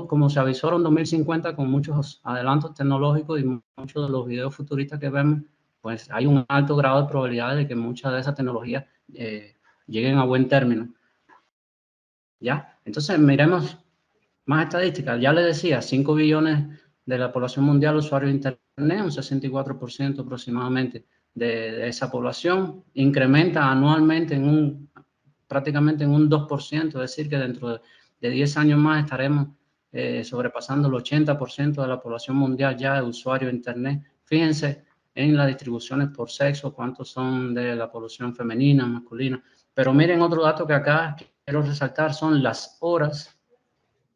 como se avisora un 2050 con muchos adelantos tecnológicos y muchos de los videos futuristas que vemos, pues hay un alto grado de probabilidad de que muchas de esas tecnologías lleguen a buen término. ¿Ya? Entonces, miremos más estadísticas. Ya les decía, 5 billones de la población mundial usuarios de Internet, un 64% aproximadamente de esa población, incrementa anualmente prácticamente en un 2%, es decir, que dentro de 10 años más estaremos sobrepasando el 80% de la población mundial ya de usuarios de Internet. Fíjense en las distribuciones por sexo, cuántos son de la población femenina, masculina. Pero miren otro dato que acá quiero resaltar, son las horas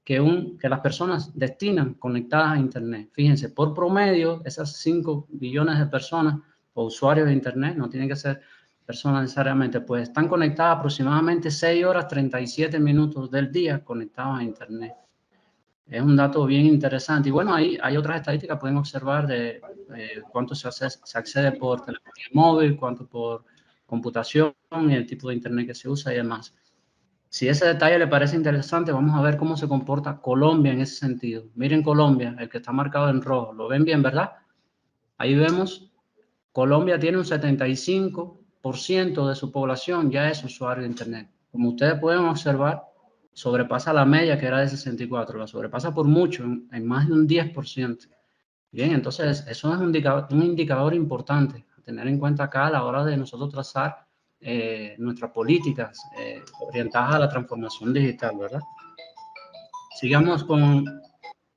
que las personas destinan conectadas a Internet. Fíjense, por promedio, esas 5 billones de personas o usuarios de Internet, no tienen que ser personas necesariamente, pues están conectadas aproximadamente 6 horas 37 minutos del día conectados a Internet. Es un dato bien interesante. Y bueno, ahí hay otras estadísticas, pueden observar de cuánto se accede por telefonía móvil, cuánto por computación, y el tipo de Internet que se usa y demás. Si ese detalle le parece interesante, vamos a ver cómo se comporta Colombia en ese sentido. Miren Colombia, el que está marcado en rojo. ¿Lo ven bien, verdad? Ahí vemos, Colombia tiene un 75% de su población ya es usuario de Internet. Como ustedes pueden observar, sobrepasa la media que era de 64%. La sobrepasa por mucho, en más de un 10%. Bien, entonces eso es un indicador importante a tener en cuenta acá a la hora de nosotros trazar nuestras políticas orientadas a la transformación digital, ¿verdad? Sigamos con,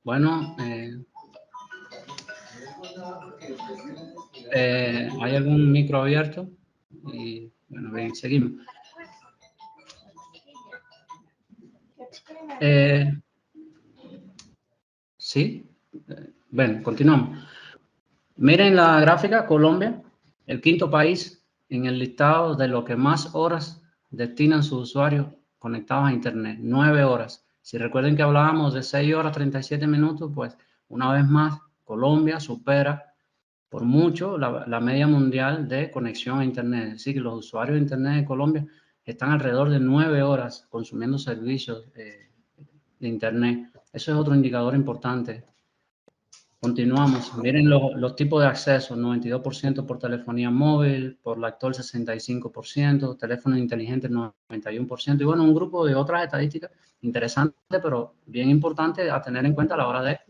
bueno, ¿hay algún micro abierto? Y bueno, bien, seguimos. Sí, bueno, continuamos. Miren la gráfica, Colombia, el quinto país en el listado de lo que más horas destinan sus usuarios conectados a Internet, 9 horas. Si recuerden que hablábamos de 6 horas 37 minutos, pues una vez más Colombia supera por mucho la media mundial de conexión a Internet. Es decir, que los usuarios de Internet de Colombia están alrededor de 9 horas consumiendo servicios de Internet. Eso es otro indicador importante. Continuamos. Miren los tipos de acceso, 92% por telefonía móvil, por lactol 65%, teléfono inteligente 91%, y bueno, un grupo de otras estadísticas interesantes, pero bien importantes a tener en cuenta a la hora de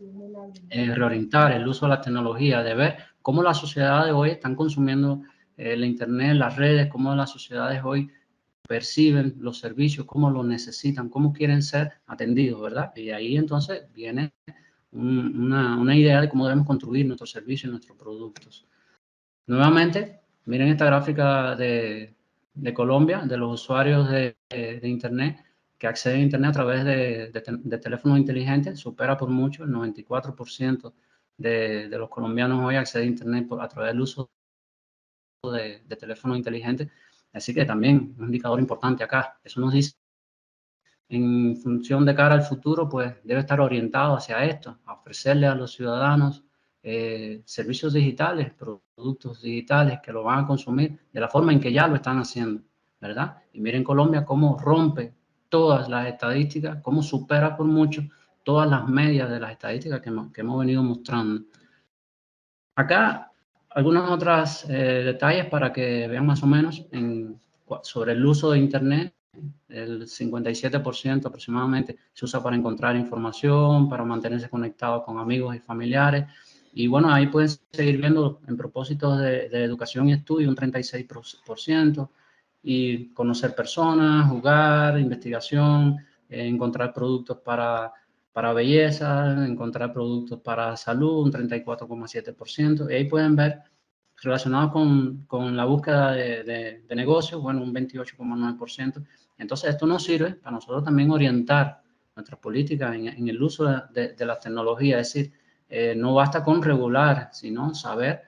reorientar el uso de la tecnología, de ver cómo las sociedades hoy están consumiendo la Internet, las redes, cómo las sociedades hoy perciben los servicios, cómo los necesitan, cómo quieren ser atendidos, ¿verdad? Y ahí entonces viene una idea de cómo debemos construir nuestros servicios y nuestros productos. Nuevamente, miren esta gráfica de Colombia, de los usuarios de Internet que acceden a Internet a través de teléfonos inteligentes, supera por mucho el 94% de los colombianos hoy acceden a Internet a través del uso de teléfonos inteligentes. Así que también un indicador importante acá. Eso nos dice, en función de cara al futuro, pues debe estar orientado hacia esto, a ofrecerle a los ciudadanos servicios digitales, productos digitales que lo van a consumir de la forma en que ya lo están haciendo, ¿verdad? Y miren Colombia cómo rompe todas las estadísticas, cómo supera por mucho todas las medias de las estadísticas que hemos venido mostrando. Acá algunos otros detalles para que vean más o menos sobre el uso de Internet el 57% aproximadamente se usa para encontrar información, para mantenerse conectado con amigos y familiares. Y bueno, ahí pueden seguir viendo en propósitos de educación y estudio un 36%, y conocer personas, jugar, investigación, encontrar productos para belleza, encontrar productos para salud, un 34,7%. Y ahí pueden ver, relacionado con la búsqueda de negocios, bueno, un 28,9%. Entonces, esto nos sirve para nosotros también orientar nuestras políticas en el uso de las tecnologías. Es decir, no basta con regular, sino saber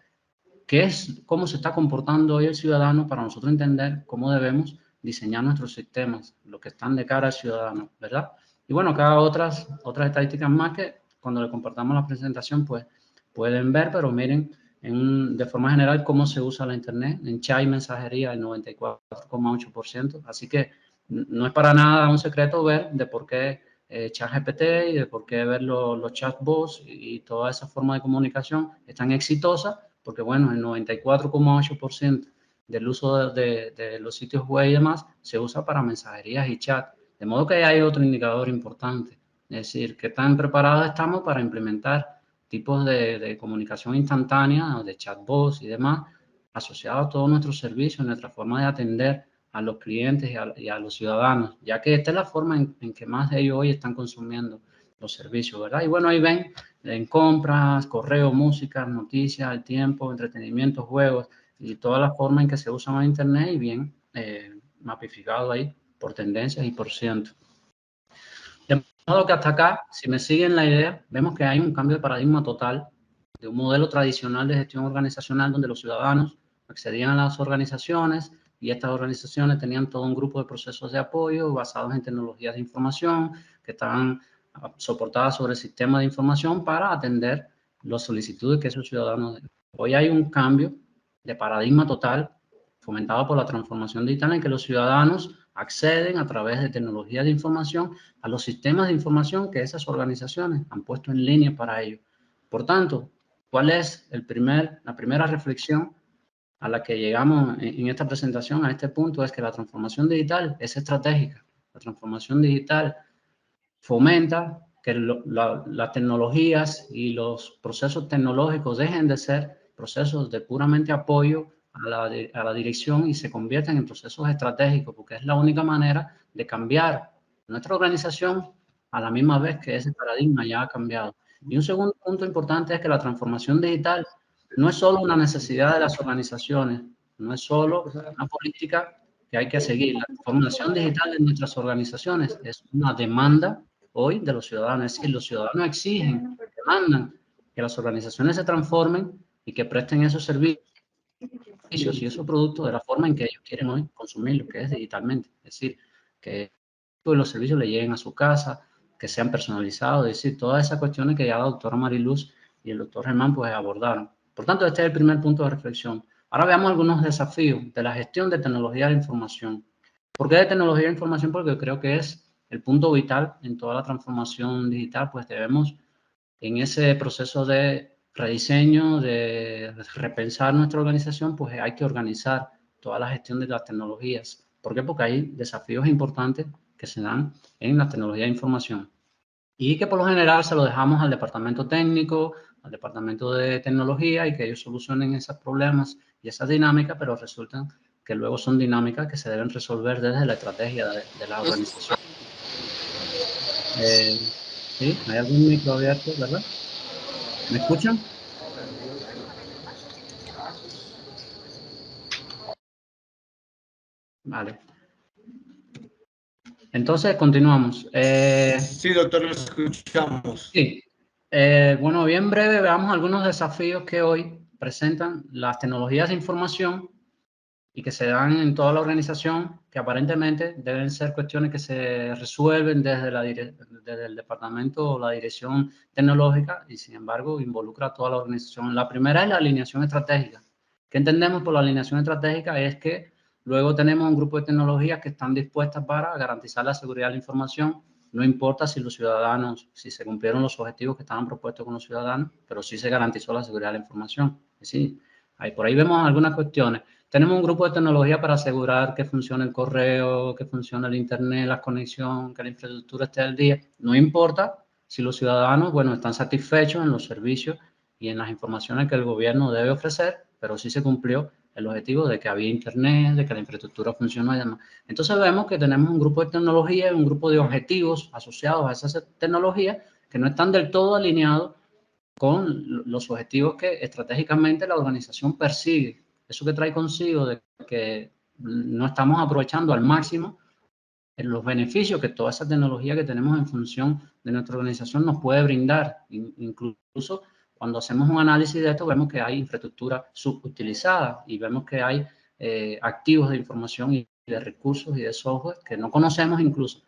cómo se está comportando hoy el ciudadano para nosotros entender cómo debemos diseñar nuestros sistemas, los que están de cara al ciudadano, ¿verdad? Y bueno, acá otras estadísticas más que cuando le compartamos la presentación, pues pueden ver, pero miren de forma general cómo se usa la Internet. En chat y mensajería el 94,8%, así que no es para nada un secreto ver de por qué ChatGPT y de por qué ver los chatbots y toda esa forma de comunicación es tan exitosa, porque bueno, el 94,8% del uso de los sitios web y demás se usa para mensajerías y chat. De modo que hay otro indicador importante, es decir, qué tan preparados estamos para implementar tipos de comunicación instantánea, de chatbots y demás, asociados a todos nuestros servicios, nuestra forma de atender a los clientes y a los ciudadanos, ya que esta es la forma en que más de ellos hoy están consumiendo los servicios, ¿verdad? Y bueno, ahí ven en compras, correo, música, noticias, el tiempo, entretenimiento, juegos y toda la forma en que se usa en Internet, y bien mapificado ahí por tendencias y por ciento. De modo que hasta acá, si me siguen la idea, vemos que hay un cambio de paradigma total de un modelo tradicional de gestión organizacional donde los ciudadanos accedían a las organizaciones y estas organizaciones tenían todo un grupo de procesos de apoyo basados en tecnologías de información que estaban soportadas sobre el sistema de información para atender las solicitudes que esos ciudadanos den. Hoy hay un cambio de paradigma total fomentado por la transformación digital en que los ciudadanos acceden a través de tecnologías de información a los sistemas de información que esas organizaciones han puesto en línea para ello. Por tanto, ¿cuál es la primera reflexión a la que llegamos en esta presentación, a este punto? Es que la transformación digital es estratégica. La transformación digital fomenta que las tecnologías y los procesos tecnológicos dejen de ser procesos de puramente apoyo a la dirección y se convierten en procesos estratégicos, porque es la única manera de cambiar nuestra organización a la misma vez que ese paradigma ya ha cambiado. Y un segundo punto importante es que la transformación digital no es solo una necesidad de las organizaciones, no es solo una política que hay que seguir. La transformación digital de nuestras organizaciones es una demanda hoy de los ciudadanos. Es decir, los ciudadanos exigen, demandan que las organizaciones se transformen y que presten esos servicios y esos productos de la forma en que ellos quieren hoy consumir, lo que es digitalmente. Es decir, que los servicios le lleguen a su casa, que sean personalizados, es decir, todas esas cuestiones que ya la doctora Mariluz y el doctor Germán pues abordaron. Por tanto, este es el primer punto de reflexión. Ahora veamos algunos desafíos de la gestión de tecnología de información. ¿Por qué de tecnología de información? Porque creo que es el punto vital en toda la transformación digital, pues debemos en ese proceso de rediseño, de repensar nuestra organización, pues hay que organizar toda la gestión de las tecnologías. ¿Por qué? Porque hay desafíos importantes que se dan en la tecnología de información y que por lo general se lo dejamos al departamento técnico, al departamento de tecnología y que ellos solucionen esos problemas y esas dinámicas, pero resultan que luego son dinámicas que se deben resolver desde la estrategia de la organización. ¿Sí? ¿Hay algún micro abierto, verdad? ¿Me escuchan? Vale. Entonces, continuamos. Sí, doctor, lo escuchamos. Sí. Bueno, bien breve, veamos algunos desafíos que hoy presentan las tecnologías de información y que se dan en toda la organización, que aparentemente deben ser cuestiones que se resuelven desde el departamento o la dirección tecnológica y, sin embargo, involucra a toda la organización. La primera es la alineación estratégica. ¿Qué entendemos por la alineación estratégica? Es que luego tenemos un grupo de tecnologías que están dispuestas para garantizar la seguridad de la información. No importa si los ciudadanos, si se cumplieron los objetivos que estaban propuestos con los ciudadanos, pero sí se garantizó la seguridad de la información. Es decir, por ahí vemos algunas cuestiones. Tenemos un grupo de tecnología para asegurar que funcione el correo, que funcione el internet, la conexión, que la infraestructura esté al día. No importa si los ciudadanos, bueno, están satisfechos en los servicios y en las informaciones que el gobierno debe ofrecer, pero sí se cumplió el objetivo de que había internet, de que la infraestructura funcionó y demás. Entonces vemos que tenemos un grupo de tecnología y un grupo de objetivos asociados a esas tecnologías que no están del todo alineados con los objetivos que estratégicamente la organización persigue. Eso que trae consigo de que no estamos aprovechando al máximo los beneficios que toda esa tecnología que tenemos en función de nuestra organización nos puede brindar. Incluso cuando hacemos un análisis de esto, vemos que hay infraestructura subutilizada y vemos que hay activos de información y de recursos y de software que no conocemos incluso.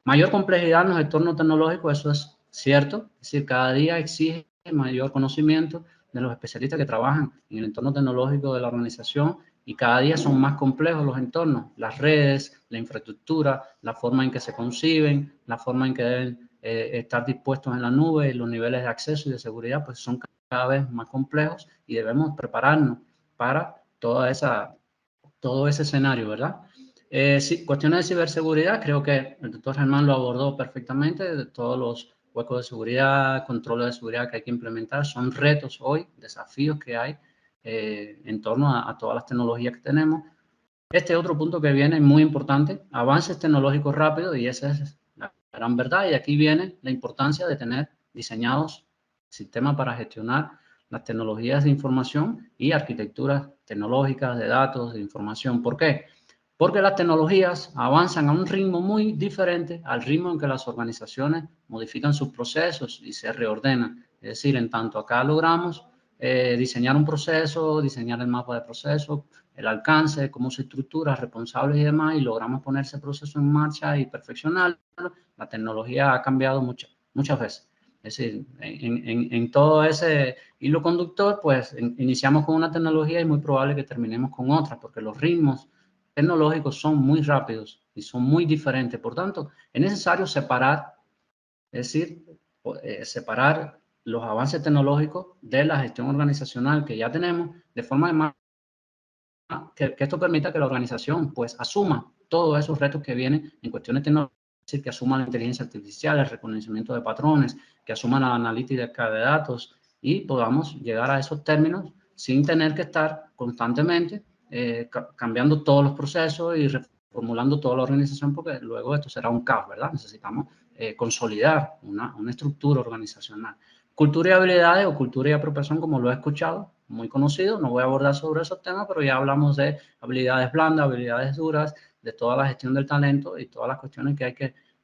Mayor complejidad en los entornos tecnológicos, eso es cierto. Es decir, cada día exige mayor conocimiento de los especialistas que trabajan en el entorno tecnológico de la organización y cada día son más complejos los entornos, las redes, la infraestructura, la forma en que se conciben, la forma en que deben estar dispuestos en la nube y los niveles de acceso y de seguridad pues son cada vez más complejos y debemos prepararnos para todo ese escenario, ¿verdad? Sí, cuestiones de ciberseguridad, creo que el doctor Germán lo abordó perfectamente, de todos los huecos de seguridad, controles de seguridad que hay que implementar, son retos hoy, desafíos que hay en torno a todas las tecnologías que tenemos. Este otro punto que viene muy importante, avances tecnológicos rápidos, y esa es la gran verdad, y aquí viene la importancia de tener diseñados sistemas para gestionar las tecnologías de información y arquitecturas tecnológicas de datos, de información. ¿Por qué? Porque las tecnologías avanzan a un ritmo muy diferente al ritmo en que las organizaciones modifican sus procesos y se reordenan. Es decir, en tanto acá logramos diseñar un proceso, diseñar el mapa de proceso, el alcance, cómo se estructura, responsables y demás, y logramos poner ese proceso en marcha y perfeccionarlo. La tecnología ha cambiado muchas veces. Es decir, en todo ese hilo conductor, pues iniciamos con una tecnología y muy probable que terminemos con otra, porque los ritmos tecnológicos son muy rápidos y son muy diferentes. Por tanto, es necesario separar, es decir, separar los avances tecnológicos de la gestión organizacional que ya tenemos, de forma que esto permita que la organización pues asuma todos esos retos que vienen en cuestiones tecnológicas, es decir, que asuma la inteligencia artificial, el reconocimiento de patrones, que asuma la analítica de datos y podamos llegar a esos términos sin tener que estar constantemente cambiando todos los procesos y reformulando toda la organización, porque luego esto será un caos, ¿verdad? Necesitamos consolidar una estructura organizacional. Cultura y habilidades o cultura y apropiación, como lo he escuchado, muy conocido, no voy a abordar sobre esos temas, pero ya hablamos de habilidades blandas, habilidades duras, de toda la gestión del talento y todas las cuestiones que hay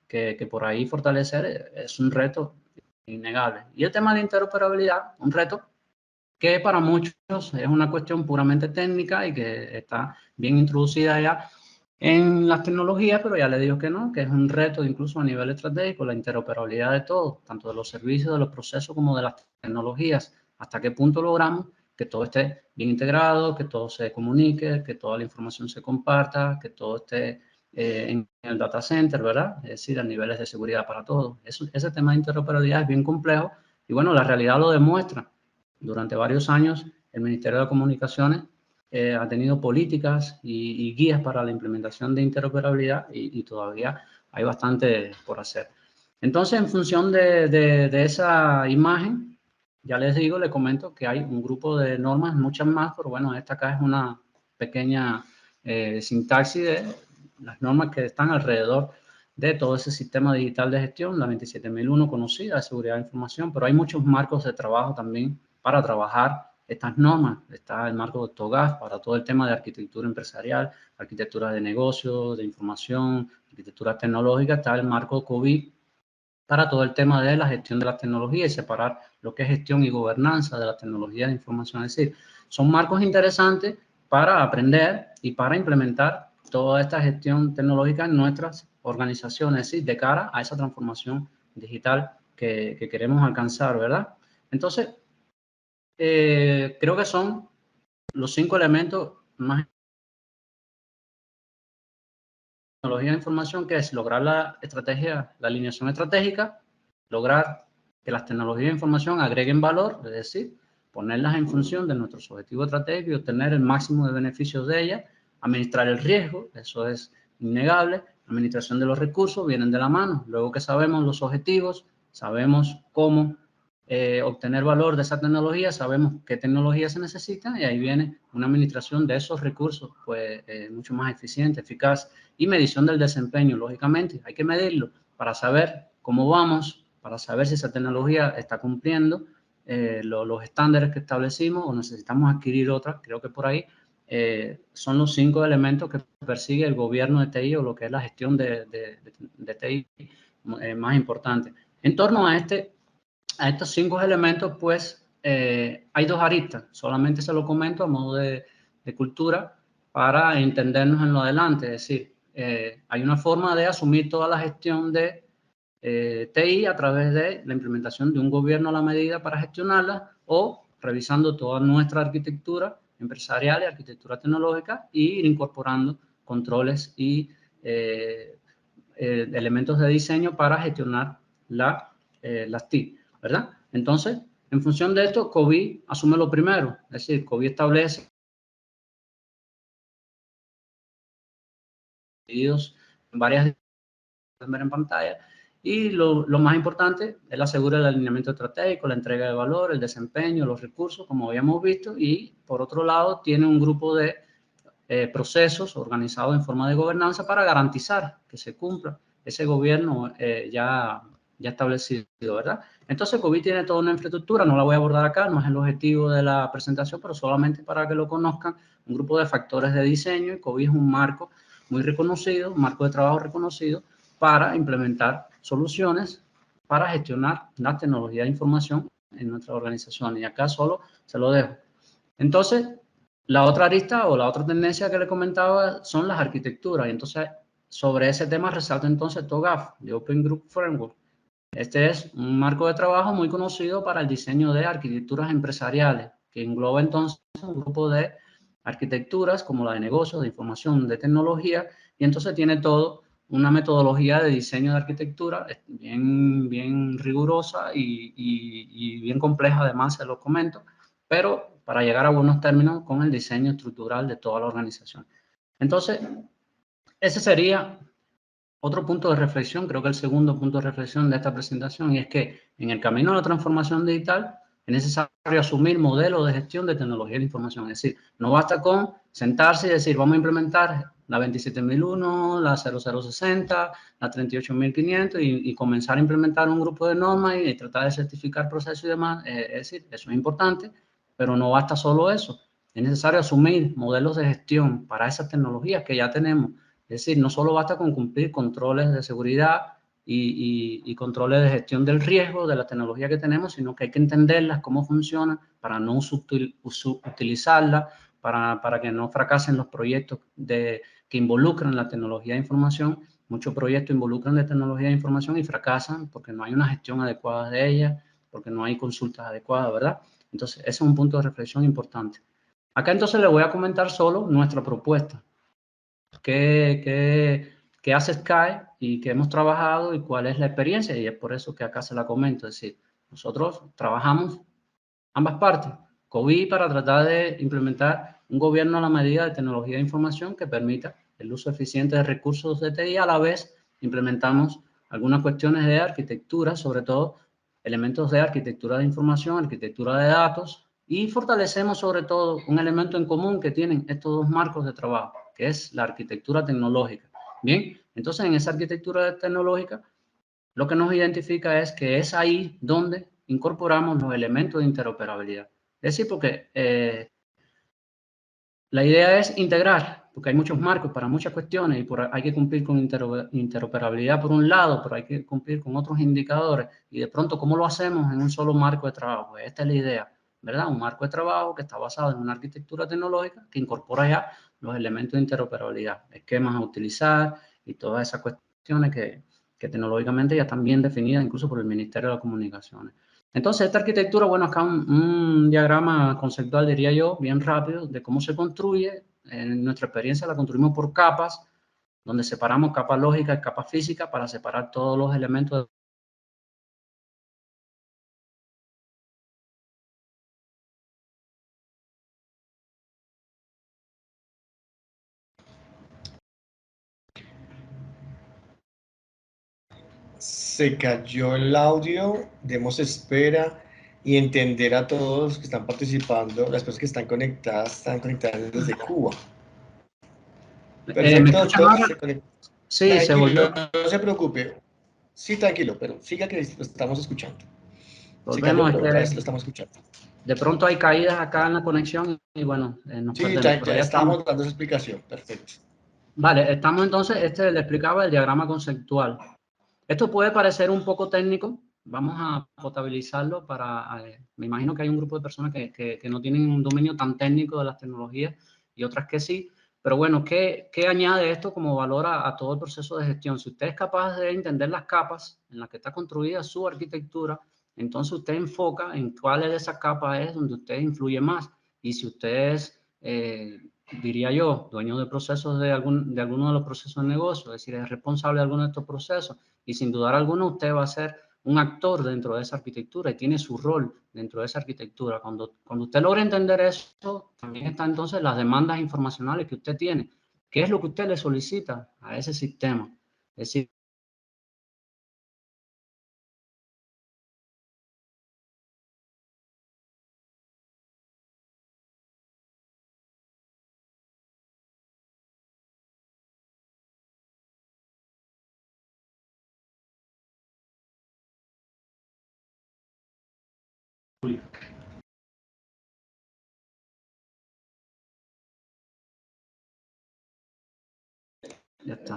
que por ahí fortalecer. Es un reto innegable. Y el tema de interoperabilidad, un reto que para muchos es una cuestión puramente técnica y que está bien introducida ya en las tecnologías, pero ya le digo que no, que es un reto incluso a nivel estratégico, la interoperabilidad de todo, tanto de los servicios, de los procesos como de las tecnologías. Hasta qué punto logramos que todo esté bien integrado, que todo se comunique, que toda la información se comparta, que todo esté en el data center, ¿verdad? Es decir, a niveles de seguridad para todos. Ese tema de interoperabilidad es bien complejo y bueno, la realidad lo demuestra. Durante varios años, el Ministerio de Comunicaciones ha tenido políticas y guías para la implementación de interoperabilidad y todavía hay bastante por hacer. Entonces, en función de esa imagen, ya les digo, les comento que hay un grupo de normas, muchas más, pero bueno, esta acá es una pequeña sintaxis de las normas que están alrededor de todo ese sistema digital de gestión, la 27001 conocida de seguridad de información, pero hay muchos marcos de trabajo también para trabajar estas normas. Está el marco de TOGAF para todo el tema de arquitectura empresarial, arquitectura de negocios, de información, arquitectura tecnológica. Está el marco COVID para todo el tema de la gestión de las tecnologías y separar lo que es gestión y gobernanza de la tecnología de información. Es decir, son marcos interesantes para aprender y para implementar toda esta gestión tecnológica en nuestras organizaciones, es decir, de cara a esa transformación digital que queremos alcanzar, ¿verdad? Entonces, creo que son los 5 elementos más tecnología de información, que es lograr la estrategia, la alineación estratégica, lograr que las tecnologías de información agreguen valor, es decir, ponerlas en función de nuestros objetivos estratégicos y obtener el máximo de beneficios de ellas, administrar el riesgo, eso es innegable, administración de los recursos vienen de la mano. Luego que sabemos los objetivos, sabemos cómo obtener valor de esa tecnología, sabemos qué tecnología se necesita y ahí viene una administración de esos recursos pues mucho más eficiente, eficaz y medición del desempeño, lógicamente. Hay que medirlo para saber cómo vamos, para saber si esa tecnología está cumpliendo los estándares que establecimos o necesitamos adquirir otras. Creo que por ahí son los 5 elementos que persigue el gobierno de TI o lo que es la gestión de TI más importante. En torno a estos 5 elementos, pues hay 2 aristas. Solamente se lo comento a modo de cultura para entendernos en lo adelante. Es decir, hay una forma de asumir toda la gestión de TI a través de la implementación de un gobierno a la medida para gestionarla o revisando toda nuestra arquitectura empresarial y arquitectura tecnológica e ir incorporando controles y elementos de diseño para gestionar las TI, ¿verdad? Entonces, en función de esto, COVID asume lo primero, es decir, COVID establece varias pueden ver en pantalla y lo más importante, él asegura el alineamiento estratégico, la entrega de valor, el desempeño, los recursos, como habíamos visto, y por otro lado tiene un grupo de procesos organizados en forma de gobernanza para garantizar que se cumpla ese gobierno ya establecido, ¿verdad? Entonces, COVID tiene toda una infraestructura, no la voy a abordar acá, no es el objetivo de la presentación, pero solamente para que lo conozcan, un grupo de factores de diseño, y COVID es un marco muy reconocido, un marco de trabajo reconocido para implementar soluciones para gestionar la tecnología de información en nuestra organización. Y acá solo se lo dejo. Entonces, la otra arista o la otra tendencia que le comentaba son las arquitecturas. Y entonces, sobre ese tema resalta entonces TOGAF, de Open Group Framework. Este es un marco de trabajo muy conocido para el diseño de arquitecturas empresariales, que engloba entonces un grupo de arquitecturas como la de negocios, de información, de tecnología, y entonces tiene todo una metodología de diseño de arquitectura bien rigurosa y bien compleja, además se lo comento, pero para llegar a buenos términos con el diseño estructural de toda la organización. Entonces, ese sería otro punto de reflexión, creo que el segundo punto de reflexión de esta presentación, y es que en el camino a la transformación digital es necesario asumir modelos de gestión de tecnología de información. Es decir, no basta con sentarse y decir, vamos a implementar la 27001, la 0060, la 38500 y comenzar a implementar un grupo de normas y tratar de certificar procesos y demás. Es decir, eso es importante, pero no basta solo eso. Es necesario asumir modelos de gestión para esas tecnologías que ya tenemos. Es decir, no solo basta con cumplir controles de seguridad y controles de gestión del riesgo de la tecnología que tenemos, sino que hay que entenderlas, cómo funcionan, para no utilizarlas, para que no fracasen los proyectos que involucran la tecnología de información. Muchos proyectos involucran de tecnología de información y fracasan porque no hay una gestión adecuada de ellas, porque no hay consultas adecuadas, ¿verdad? Entonces, ese es un punto de reflexión importante. Acá entonces le voy a comentar solo nuestra propuesta. ¿Qué hace Sky y qué hemos trabajado y cuál es la experiencia? Y es por eso que acá se la comento. Es decir, nosotros trabajamos ambas partes. COVID para tratar de implementar un gobierno a la medida de tecnología de información que permita el uso eficiente de recursos de TI. A la vez implementamos algunas cuestiones de arquitectura, sobre todo elementos de arquitectura de información, arquitectura de datos, y fortalecemos sobre todo un elemento en común que tienen estos 2 marcos de trabajo, que es la arquitectura tecnológica. Bien, entonces en esa arquitectura tecnológica lo que nos identifica es que es ahí donde incorporamos los elementos de interoperabilidad. Es decir, porque la idea es integrar, porque hay muchos marcos para muchas cuestiones y hay que cumplir con interoperabilidad por un lado, pero hay que cumplir con otros indicadores. Y de pronto, ¿cómo lo hacemos en un solo marco de trabajo? Pues esta es la idea, ¿verdad? Un marco de trabajo que está basado en una arquitectura tecnológica que incorpora ya los elementos de interoperabilidad, esquemas a utilizar y todas esas cuestiones que tecnológicamente ya están bien definidas incluso por el Ministerio de las Comunicaciones. Entonces, esta arquitectura, bueno, acá un diagrama conceptual, diría yo, bien rápido, de cómo se construye. En nuestra experiencia la construimos por capas, donde separamos capa lógica y capa física para separar todos los elementos Se cayó el audio, demos espera y entender a todos los que están participando, las personas que están conectadas desde Cuba. ¿Me Perfecto, escuchan doctor. ahora? Se conectó. Sí, se Tranquilo, volvió. no se preocupe. Sí, tranquilo, pero siga que lo estamos escuchando. Se cayó, Volvemos, pero otra vez lo estamos escuchando. de pronto hay caídas acá en la conexión y bueno, nos Sí, perdemos, pero ya ya estamos. estábamos dando esa explicación. Perfecto. Vale, estamos entonces, le explicaba el diagrama conceptual. Esto puede parecer un poco técnico, vamos a potabilizarlo para, me imagino que hay un grupo de personas que no tienen un dominio tan técnico de las tecnologías y otras que sí, pero bueno, ¿qué añade esto como valor a todo el proceso de gestión? Si usted es capaz de entender las capas en las que está construida su arquitectura, entonces usted enfoca en cuáles de esas capas es donde usted influye más. Y si usted es, diría yo, dueño de procesos de alguno de los procesos de negocio, es decir, es responsable de alguno de estos procesos, y sin dudar alguna usted va a ser un actor dentro de esa arquitectura y tiene su rol dentro de esa arquitectura. Cuando usted logra entender eso, también están entonces las demandas informacionales que usted tiene. ¿Qué es lo que usted le solicita a ese sistema? Es decir, ya está.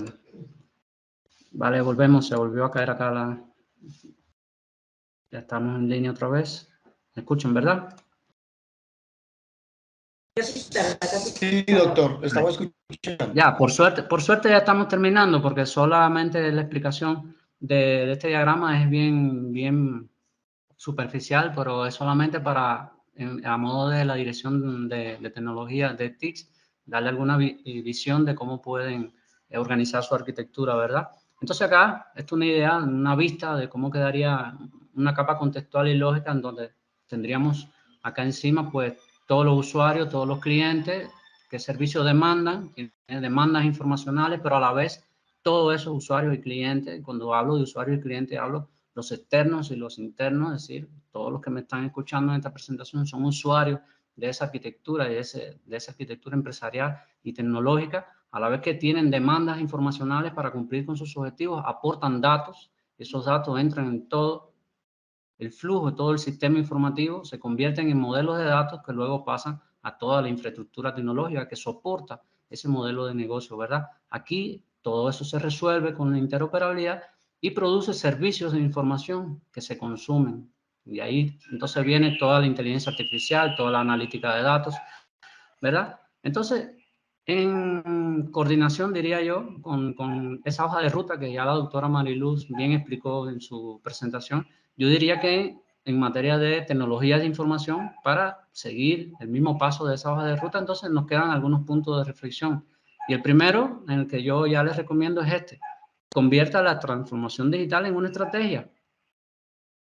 Vale, volvemos, se volvió a caer acá la... Ya estamos en línea otra vez. ¿Me escuchan, verdad? Sí, doctor, estamos escuchando. Ya, por suerte ya estamos terminando porque solamente la explicación de este diagrama es bien superficial, pero es solamente para, a modo de la dirección de tecnología de TICS, darle alguna visión de cómo pueden organizar su arquitectura, ¿verdad? Entonces acá, esto es una idea, una vista de cómo quedaría una capa contextual y lógica en donde tendríamos acá encima, pues, todos los usuarios, todos los clientes, qué servicios demandan, demandas informacionales, pero a la vez todos esos usuarios y clientes. Cuando hablo de usuarios y clientes, hablo los externos y los internos, es decir, todos los que me están escuchando en esta presentación son usuarios de esa arquitectura, de esa arquitectura empresarial y tecnológica, a la vez que tienen demandas informacionales para cumplir con sus objetivos, aportan datos, esos datos entran en todo el flujo, todo el sistema informativo, se convierten en modelos de datos que luego pasan a toda la infraestructura tecnológica que soporta ese modelo de negocio, ¿verdad? Aquí todo eso se resuelve con la interoperabilidad y produce servicios de información que se consumen. Y ahí entonces viene toda la inteligencia artificial, toda la analítica de datos, ¿verdad? Entonces, en coordinación, diría yo, con esa hoja de ruta que ya la doctora Mariluz bien explicó en su presentación, yo diría que en materia de tecnologías de información, para seguir el mismo paso de esa hoja de ruta, entonces nos quedan algunos puntos de reflexión. Y el primero, en el que yo ya les recomiendo, es este. Convierta la transformación digital en una estrategia.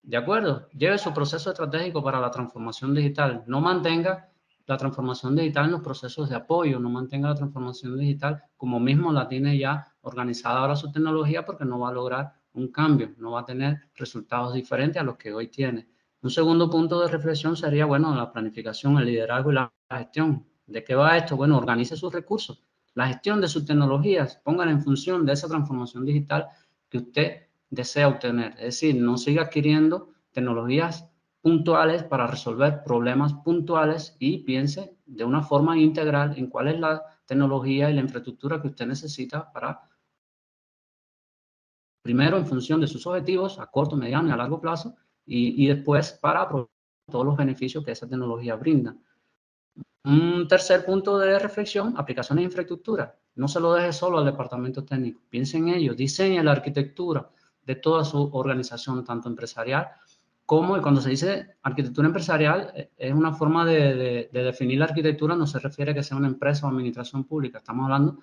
¿De acuerdo? Lleve su proceso estratégico para la transformación digital. No mantenga la transformación digital en los procesos de apoyo, no mantenga la transformación digital como mismo la tiene ya organizada ahora su tecnología, porque no va a lograr un cambio, no va a tener resultados diferentes a los que hoy tiene. Un segundo punto de reflexión sería, bueno, la planificación, el liderazgo y la gestión. ¿De qué va esto? Bueno, organice sus recursos, la gestión de sus tecnologías, pongan en función de esa transformación digital que usted desea obtener. Es decir, no siga adquiriendo tecnologías puntuales para resolver problemas puntuales y piense de una forma integral en cuál es la tecnología y la infraestructura que usted necesita para, primero en función de sus objetivos a corto, mediano y a largo plazo, y después para aprovechar todos los beneficios que esa tecnología brinda. Un tercer punto de reflexión, aplicaciones de infraestructura. No se lo deje solo al departamento técnico. Piense en ello, diseñe la arquitectura de toda su organización, tanto empresarial como, y cuando se dice arquitectura empresarial, es una forma de definir la arquitectura, no se refiere a que sea una empresa o administración pública, estamos hablando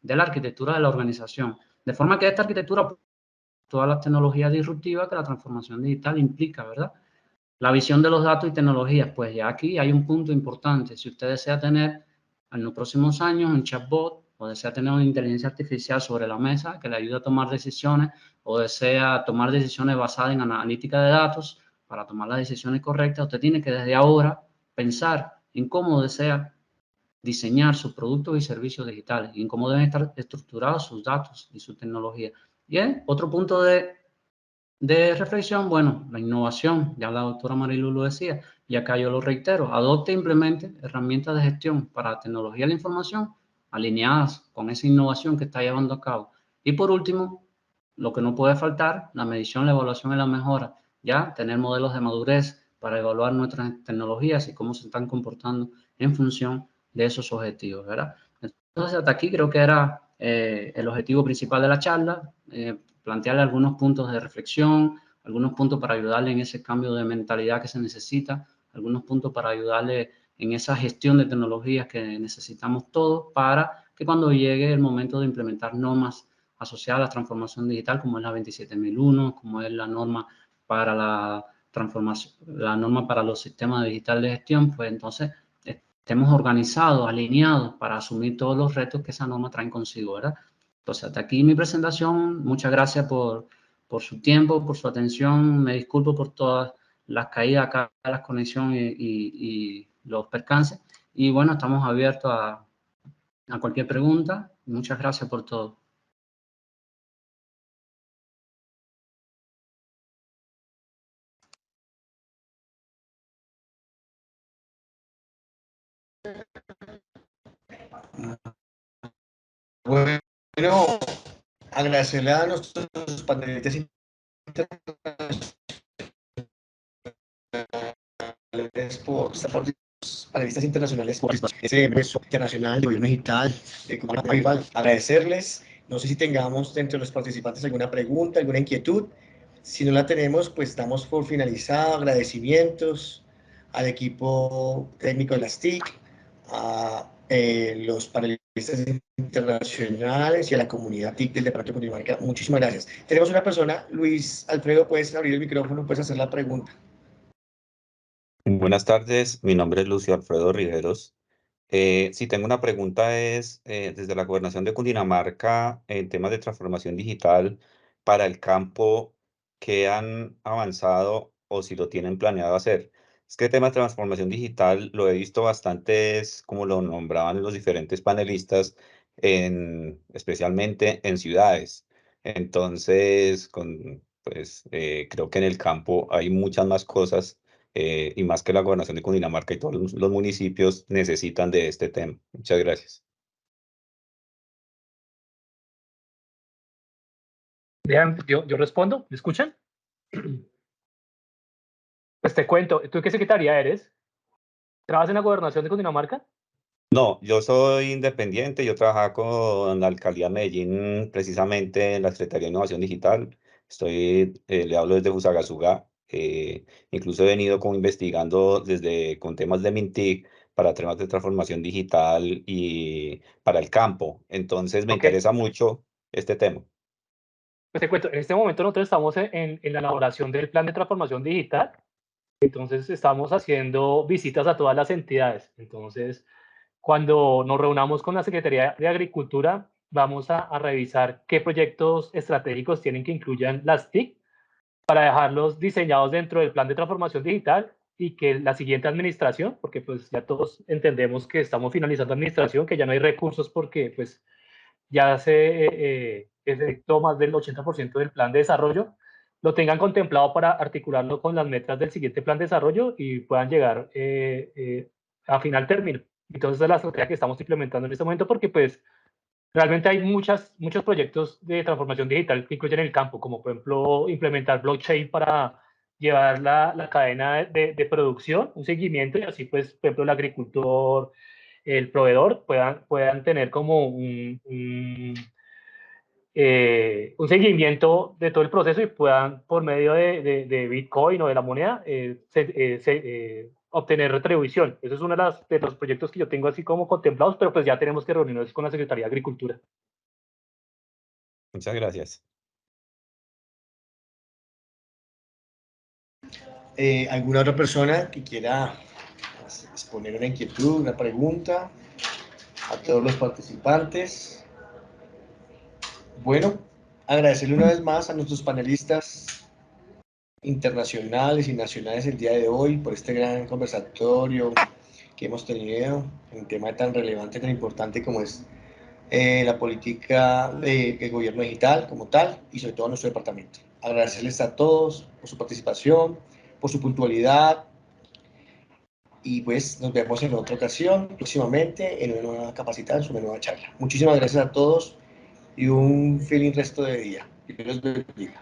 de la arquitectura de la organización. De forma que esta arquitectura, todas las tecnologías disruptivas que la transformación digital implica, ¿verdad? La visión de los datos y tecnologías, pues ya aquí hay un punto importante. Si usted desea tener en los próximos años un chatbot o desea tener una inteligencia artificial sobre la mesa que le ayude a tomar decisiones, o desea tomar decisiones basadas en analítica de datos para tomar las decisiones correctas, usted tiene que desde ahora pensar en cómo desea diseñar sus productos y servicios digitales y en cómo deben estar estructurados sus datos y su tecnología. Y otro punto de reflexión, bueno, la innovación, ya la doctora Marilu lo decía, y acá yo lo reitero, adopte e implemente herramientas de gestión para la tecnología de la información alineadas con esa innovación que está llevando a cabo. Y por último, lo que no puede faltar, la medición, la evaluación y la mejora, ya tener modelos de madurez para evaluar nuestras tecnologías y cómo se están comportando en función de esos objetivos, ¿verdad? Entonces, hasta aquí creo que era el objetivo principal de la charla, plantearle algunos puntos de reflexión, algunos puntos para ayudarle en ese cambio de mentalidad que se necesita, algunos puntos para ayudarle en esa gestión de tecnologías que necesitamos todos para que cuando llegue el momento de implementar normas asociadas a la transformación digital, como es la 27001, como es la norma para la transformación, la norma para los sistemas digitales de gestión, pues entonces estemos organizados, alineados para asumir todos los retos que esa norma trae consigo, ¿verdad? Entonces, hasta aquí mi presentación. Muchas gracias por su tiempo, por su atención. Me disculpo por todas las caídas acá, las conexiones y los percances. Y bueno, estamos abiertos a cualquier pregunta. Muchas gracias por todo. Bueno, agradecerle a nuestros panelistas por esta parte, panelistas internacionales por ese beso internacional de gobierno digital, agradecerles. No sé si tengamos dentro de los participantes alguna pregunta, alguna inquietud. Si no la tenemos, pues damos por finalizado. Agradecimientos al equipo técnico de las TIC, a los panelistas internacionales y a la comunidad TIC del Departamento de Cundinamarca. Muchísimas gracias. Tenemos una persona, Luis Alfredo, puedes abrir el micrófono, puedes hacer la pregunta. Buenas tardes, mi nombre es Lucio Alfredo Riveros. Sí, tengo una pregunta, desde la Gobernación de Cundinamarca, en temas de transformación digital para el campo, ¿qué han avanzado o si lo tienen planeado hacer? Es que el tema de transformación digital lo he visto bastantes, como lo nombraban los diferentes panelistas, especialmente en ciudades. Entonces, creo que en el campo hay muchas más cosas y más que la Gobernación de Cundinamarca y todos los municipios necesitan de este tema. Muchas gracias. Yo respondo, ¿me escuchan? Pues te cuento, ¿tú qué secretaría eres? ¿Trabajas en la Gobernación de Cundinamarca? No, yo soy independiente, yo trabajaba con la Alcaldía de Medellín precisamente en la Secretaría de Innovación Digital. Le hablo desde Fusagasugá. Incluso he venido como investigando con temas de MINTIC para temas de transformación digital y para el campo. Entonces me interesa mucho este tema. Pues te cuento, en este momento nosotros estamos en la elaboración del plan de transformación digital. Entonces estamos haciendo visitas a todas las entidades. Entonces, cuando nos reunamos con la Secretaría de Agricultura, vamos a revisar qué proyectos estratégicos tienen que incluyan las TIC para dejarlos diseñados dentro del plan de transformación digital y que la siguiente administración, porque pues ya todos entendemos que estamos finalizando administración, que ya no hay recursos porque pues ya se efectuó más del 80% del plan de desarrollo, lo tengan contemplado para articularlo con las metas del siguiente plan de desarrollo y puedan llegar a final término. Entonces, es la estrategia que estamos implementando en este momento porque pues realmente hay muchos proyectos de transformación digital que incluyen el campo, como por ejemplo implementar blockchain para llevar la cadena de producción, un seguimiento y así pues, por ejemplo, el agricultor, el proveedor puedan tener como un seguimiento de todo el proceso y puedan, por medio de Bitcoin o de la moneda, obtener retribución. Eso es uno de los proyectos que yo tengo así como contemplados, pero pues ya tenemos que reunirnos con la Secretaría de Agricultura. Muchas gracias. ¿Alguna otra persona que quiera exponer una inquietud, una pregunta? a todos los participantes. Bueno, agradecerle una vez más a nuestros panelistas internacionales y nacionales el día de hoy por este gran conversatorio que hemos tenido en un tema tan relevante, tan importante como es la política de gobierno digital como tal y sobre todo a nuestro departamento. Agradecerles a todos por su participación, por su puntualidad y pues nos vemos en otra ocasión próximamente en una nueva capacitación, en una nueva charla. Muchísimas gracias a todos y un feliz resto de día. Que Dios los bendiga.